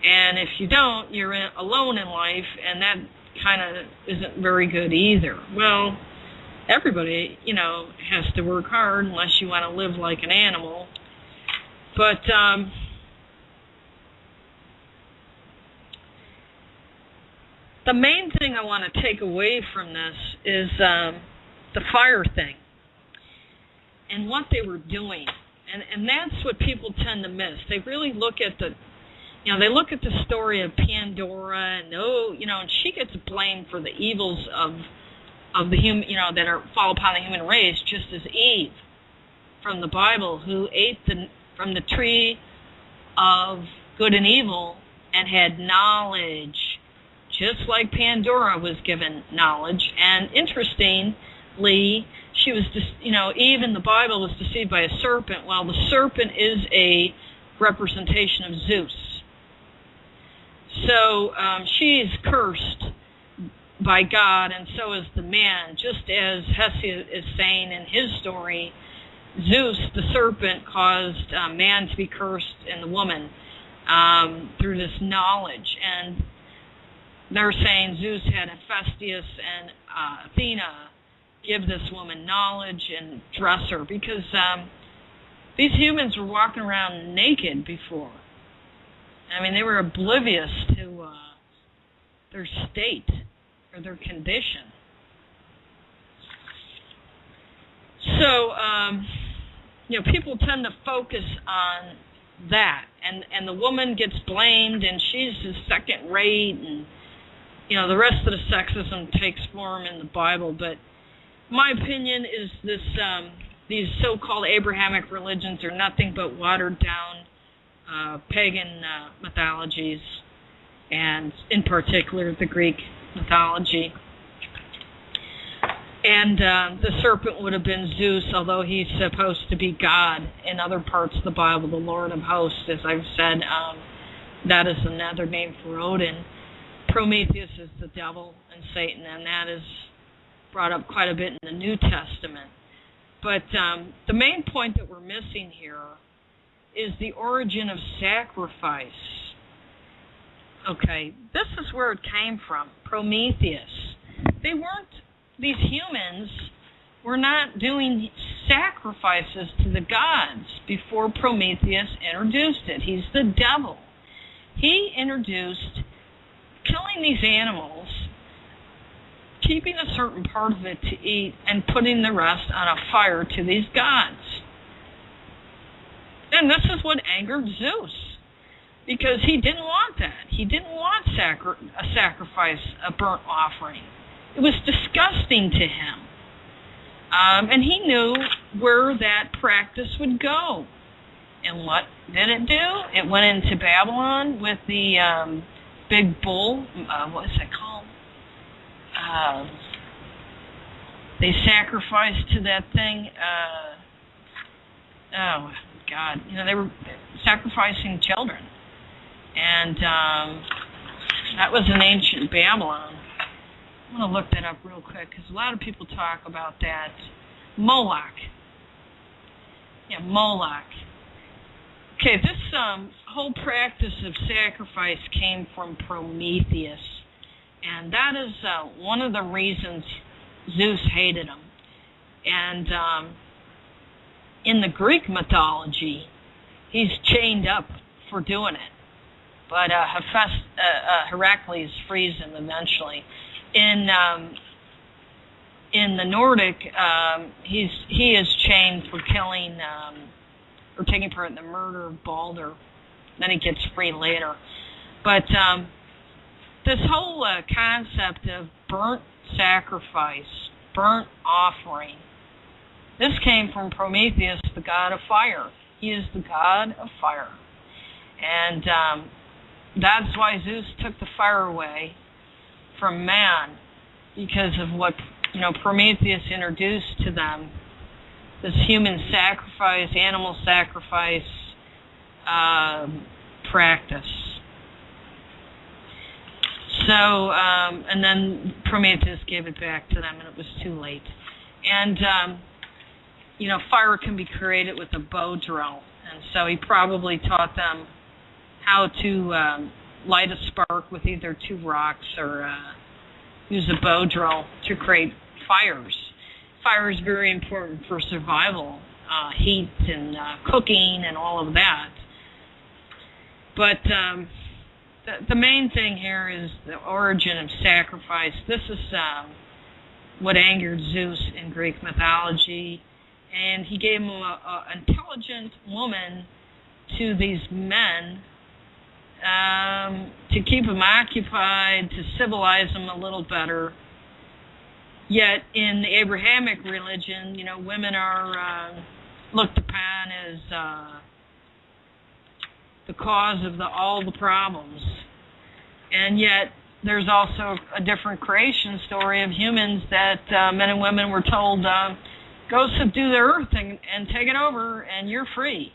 And if you don't, you're alone in life, and that kind of isn't very good either. Well, everybody, has to work hard unless you want to live like an animal. But the main thing I want to take away from this is the fire thing and what they were doing. And that's what people tend to miss. They really look at they look at the story of Pandora, and and she gets blamed for the evils of the human, that fall upon the human race, just as Eve from the Bible, who ate from the tree of good and evil and had knowledge, just like Pandora was given knowledge. And interestingly, she was, Eve in the Bible was deceived by a serpent. Well, the serpent is a representation of Zeus. So she's cursed by God, and so is the man. Just as Hesiod is saying in his story, Zeus, the serpent, caused man to be cursed and the woman through this knowledge. And they're saying Zeus had Hephaestus and Athena give this woman knowledge and dress her, because these humans were walking around naked before. I mean, they were oblivious to their state or their condition. So, people tend to focus on that, and the woman gets blamed, and she's just second rate, and the rest of the sexism takes form in the Bible. But my opinion is this: these so-called Abrahamic religions are nothing but watered-down pagan mythologies, and in particular the Greek mythology. And the serpent would have been Zeus, although he's supposed to be God in other parts of the Bible, the Lord of hosts. As I've said, that is another name for Odin. Prometheus is the devil and Satan, and that is brought up quite a bit in the New Testament. But the main point that we're missing here is the origin of sacrifice. Okay, this is where it came from, Prometheus. These humans were not doing sacrifices to the gods before Prometheus introduced it. He's the devil. He introduced killing these animals, keeping a certain part of it to eat, and putting the rest on a fire to these gods. And this is what angered Zeus, because he didn't want that. He didn't want a sacrifice, a burnt offering. It was disgusting to him. And he knew where that practice would go. And what did it do? It went into Babylon with the big bull. What is it called? They sacrificed to that thing. Oh, God. They were sacrificing children. And that was in ancient Babylon. I'm going to look that up real quick because a lot of people talk about that. Moloch. Yeah, Moloch. Okay, this whole practice of sacrifice came from Prometheus. And that is one of the reasons Zeus hated him. And in the Greek mythology, he's chained up for doing it. But Heracles frees him eventually. In the Nordic, he is chained for killing or taking part in the murder of Balder. Then he gets free later. But this whole concept of burnt sacrifice, burnt offering, this came from Prometheus, the god of fire. He is the god of fire. And that's why Zeus took the fire away from man, because of what Prometheus introduced to them, this human sacrifice, animal sacrifice practice. So, and then Prometheus gave it back to them, and it was too late. And fire can be created with a bow drill, and so he probably taught them how to light a spark with either two rocks or use a bow drill to create fires. Fire is very important for survival, heat and cooking and all of that. But the main thing here is the origin of sacrifice. This is what angered Zeus in Greek mythology, and he gave him an intelligent woman to these men to keep them occupied, to civilize them a little better. Yet in the Abrahamic religion, women are looked upon as the cause of all the problems. And yet there's also a different creation story of humans that men and women were told, go subdue the earth and take it over, and you're free.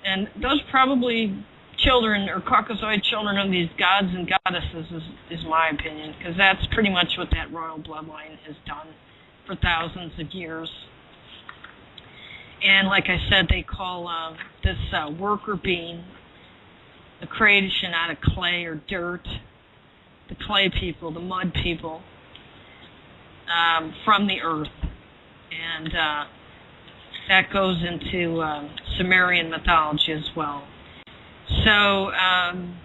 And those probably children or Caucasoid children of these gods and goddesses is my opinion, because that's pretty much what that royal bloodline has done for thousands of years. And like I said, they call this worker being the creation out of clay or dirt, the clay people, the mud people, from the earth. And that goes into Sumerian mythology as well. So, and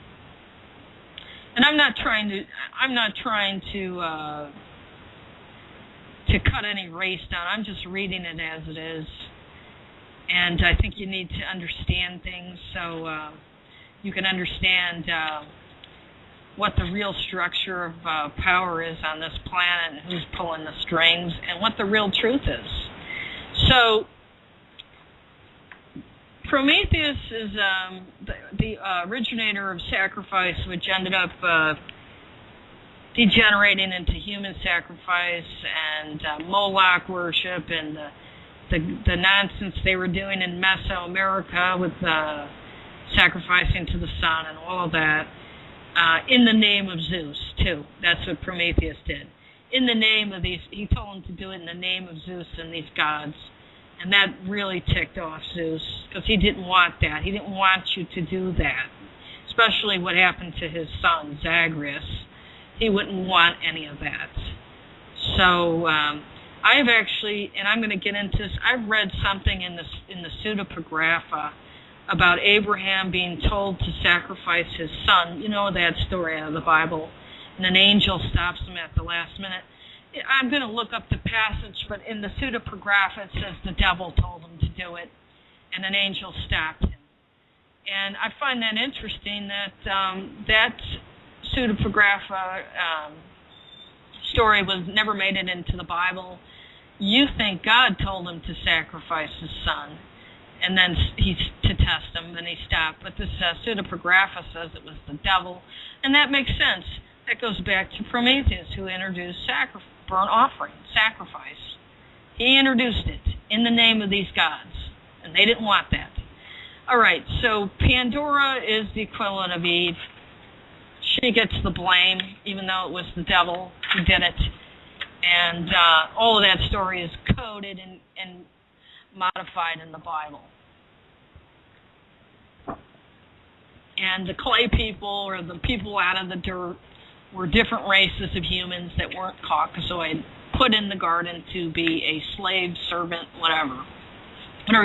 I'm not trying to cut any race down. I'm just reading it as it is, and I think you need to understand things so you can understand what the real structure of power is on this planet, and who's pulling the strings, and what the real truth is. So, Prometheus is the originator of sacrifice, which ended up degenerating into human sacrifice and Moloch worship and the nonsense they were doing in Mesoamerica with sacrificing to the sun and all of that, in the name of Zeus, too. That's what Prometheus did. In the name of these, he told them to do it in the name of Zeus and these gods. And that really ticked off Zeus, because he didn't want that. He didn't want you to do that, especially what happened to his son, Zagreus. He wouldn't want any of that. So I've actually, and I'm going to get into this, I've read something in the Pseudepigrapha about Abraham being told to sacrifice his son. You know that story out of the Bible. And an angel stops him at the last minute. I'm going to look up the passage, but in the Pseudepigrapha it says the devil told him to do it, and an angel stopped him. And I find that interesting that that Pseudepigrapha story was never made it into the Bible. You think God told him to sacrifice his son, and then to test him, and he stopped. But this Pseudepigrapha says it was the devil, and that makes sense. That goes back to Prometheus, who introduced burnt offering, sacrifice. He introduced it in the name of these gods, and they didn't want that. All right, so Pandora is the equivalent of Eve. She gets the blame, even though it was the devil who did it. And all of that story is coded and modified in the Bible. And the clay people, or the people out of the dirt, were different races of humans that weren't Caucasoid, put in the garden to be a slave, servant, whatever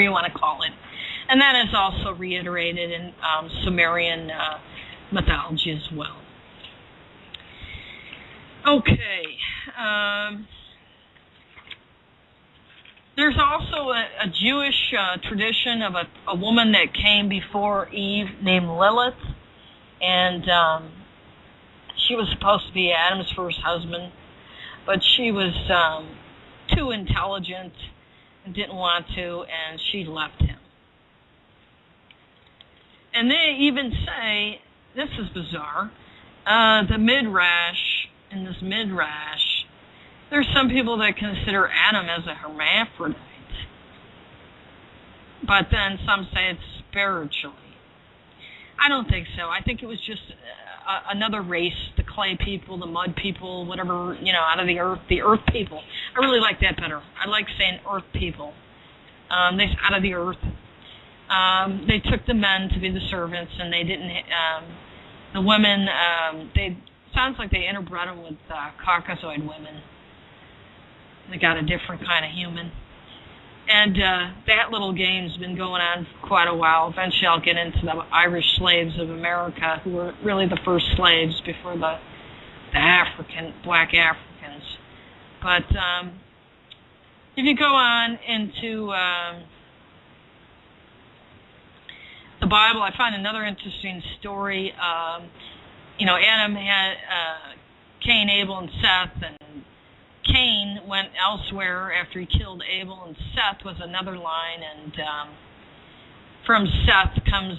you want to call it. And that is also reiterated in Sumerian mythology as well. Okay. There's also a Jewish tradition of a woman that came before Eve named Lilith, and she was supposed to be Adam's first husband, but she was too intelligent and didn't want to, and she left him. And they even say, this is bizarre, in this Midrash, there's some people that consider Adam as a hermaphrodite. But then some say it's spiritually. I don't think so. I think it was just another race, the clay people, the mud people, whatever, out of the earth people. I really like that better. I like saying earth people. Out of the earth. They took the men to be the servants, and they didn't, the women, sounds like they interbred them with Caucasoid women. They got a different kind of human. And that little game's been going on for quite a while. Eventually I'll get into the Irish slaves of America, who were really the first slaves before the black Africans. But if you go on into the Bible, I find another interesting story. Adam had Cain, Abel, and Seth, and Cain went elsewhere after he killed Abel, and Seth was another line, and from Seth comes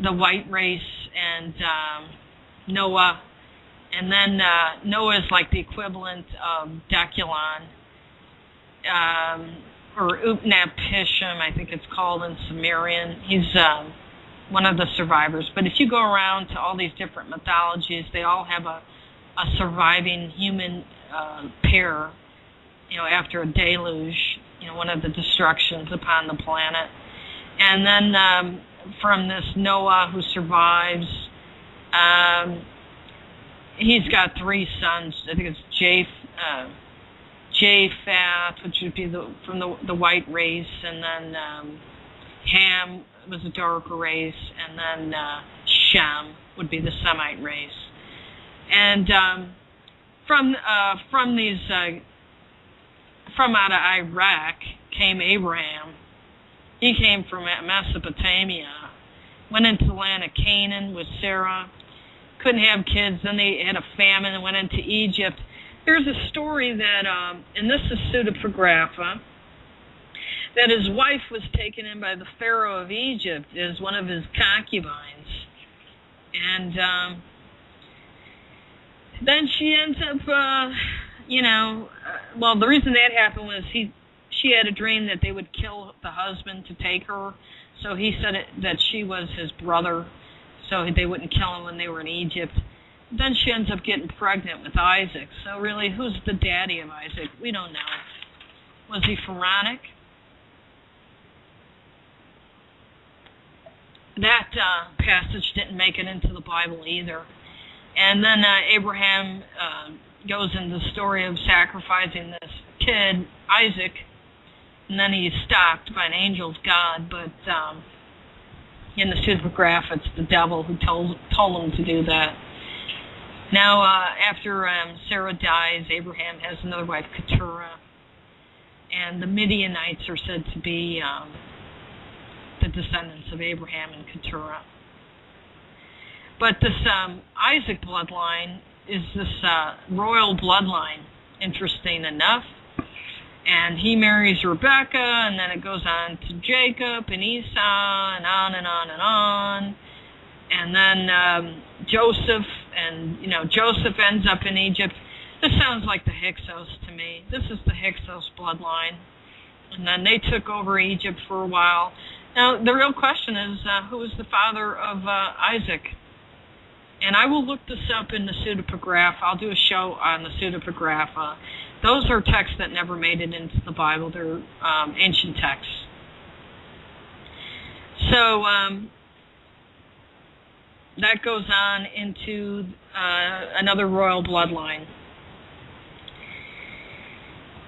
the white race and Noah, and then Noah is like the equivalent of Deculon, or Utnapishtim, I think it's called in Sumerian. He's one of the survivors. But if you go around to all these different mythologies, they all have a surviving human pair, after a deluge, one of the destructions upon the planet. And then from this Noah who survives, he's got 3 sons. I think it's Japheth, which would be from the white race, and then Ham was a darker race, and then Shem would be the Semite race. And from out of Iraq came Abraham. He came from Mesopotamia, went into the land of Canaan with Sarah, couldn't have kids, then they had a famine and went into Egypt. There's a story that, and this is Pseudepigrapha, that his wife was taken in by the Pharaoh of Egypt as one of his concubines. And then she ends up, the reason that happened was she had a dream that they would kill the husband to take her. So he said that she was his brother, so they wouldn't kill him when they were in Egypt. Then she ends up getting pregnant with Isaac. So really, who's the daddy of Isaac? We don't know. Was he pharaonic? That passage didn't make it into the Bible either. And then Abraham goes into the story of sacrificing this kid, Isaac, and then he's stopped by an angel of God, but in the pseudepigraph, it's the devil who told him to do that. Now, after Sarah dies, Abraham has another wife, Keturah, and the Midianites are said to be the descendants of Abraham and Keturah. But this Isaac bloodline is this royal bloodline, interesting enough. And he marries Rebecca, and then it goes on to Jacob and Esau, and on and on and on. And then Joseph, and, Joseph ends up in Egypt. This sounds like the Hyksos to me. This is the Hyksos bloodline. And then they took over Egypt for a while. Now, the real question is, who is the father of Isaac? And I will look this up in the pseudepigraph. I'll do a show on the pseudepigraph. Those are texts that never made it into the Bible. They're ancient texts. So that goes on into another royal bloodline.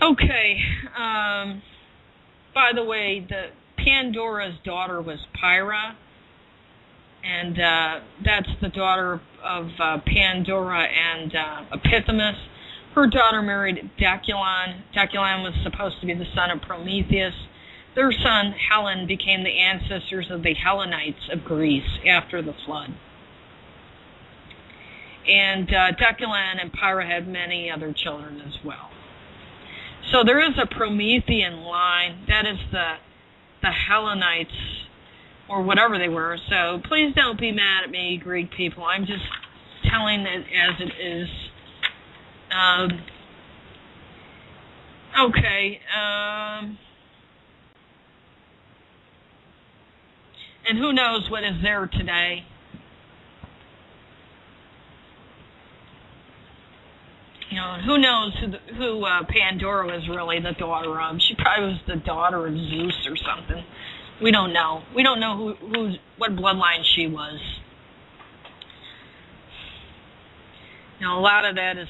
Okay. By the way, Pandora's daughter was Pyra, and that's the daughter of Pandora and Epithamus. Her daughter married Deucalion. Deucalion was supposed to be the son of Prometheus. Their son, Hellen, became the ancestors of the Hellenites of Greece after the flood. And Deucalion and Pyra had many other children as well. So there is a Promethean line. That is the Hellenites, or whatever they were. So please don't be mad at me, Greek people. I'm just telling it as it is. Okay. And who knows what is there today? Who knows who Pandora was really the daughter of? She probably was the daughter of Zeus or something. We don't know. We don't know what bloodline she was. A lot of that is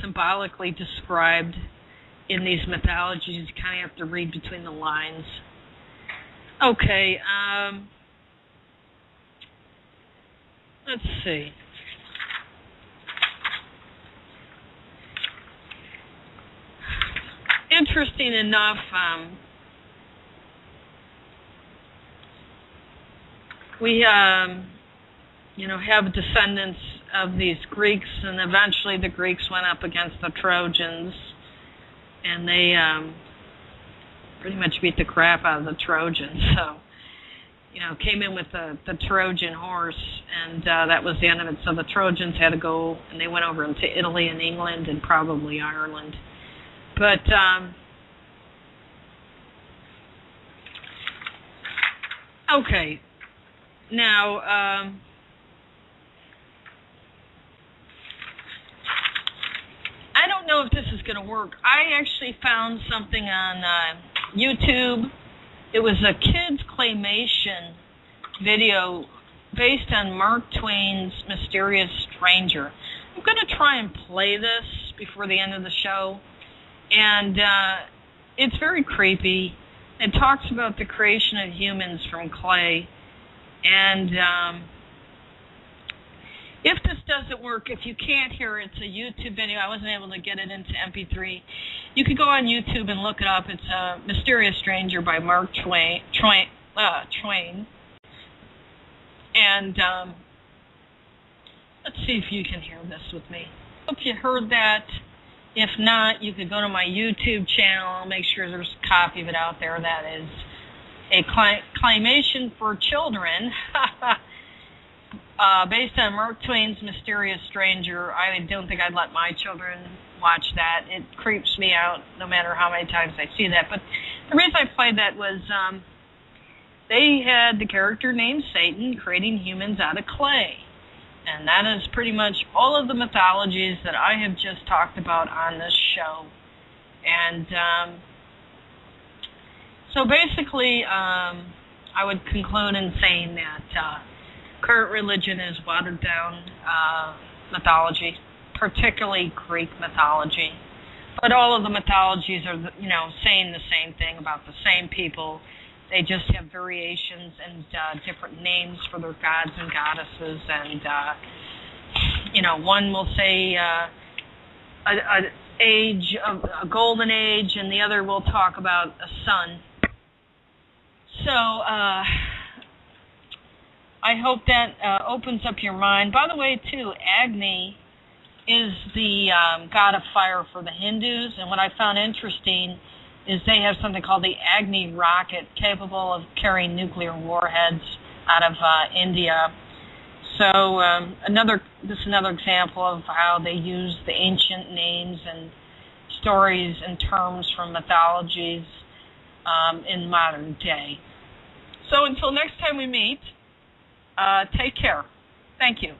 symbolically described in these mythologies. You kind of have to read between the lines. Okay. Let's see. Interesting enough, we have descendants of these Greeks, and eventually the Greeks went up against the Trojans, and they pretty much beat the crap out of the Trojans. So, came in with the Trojan horse, and that was the end of it. So the Trojans had to go, and they went over into Italy and England and probably Ireland. But okay, now I don't know if this is going to work. I actually found something on YouTube. It was a kids' claymation video based on Mark Twain's Mysterious Stranger. I'm going to try and play this before the end of the show. And it's very creepy. It talks about the creation of humans from clay. And if this doesn't work, if you can't hear it, it's a YouTube video. I wasn't able to get it into MP3. You could go on YouTube and look it up. It's Mysterious Stranger by Mark Twain. And let's see if you can hear this with me. Hope you heard that. If not, you could go to my YouTube channel. I'll make sure there's a copy of it out there. That is a claymation for children based on Mark Twain's Mysterious Stranger. I don't think I'd let my children watch that. It creeps me out no matter how many times I see that. But the reason I played that was they had the character named Satan creating humans out of clay. And that is pretty much all of the mythologies that I have just talked about on this show. And So basically, I would conclude in saying that current religion is watered down mythology, particularly Greek mythology. But all of the mythologies are, saying the same thing about the same people. They just have variations and different names for their gods and goddesses. And, one will say a golden age, and the other will talk about a sun. So I hope that opens up your mind. By the way, too, Agni is the god of fire for the Hindus, and what I found interesting is they have something called the Agni rocket, capable of carrying nuclear warheads out of India. So another example of how they use the ancient names and stories and terms from mythologies in modern day. So until next time we meet, take care. Thank you.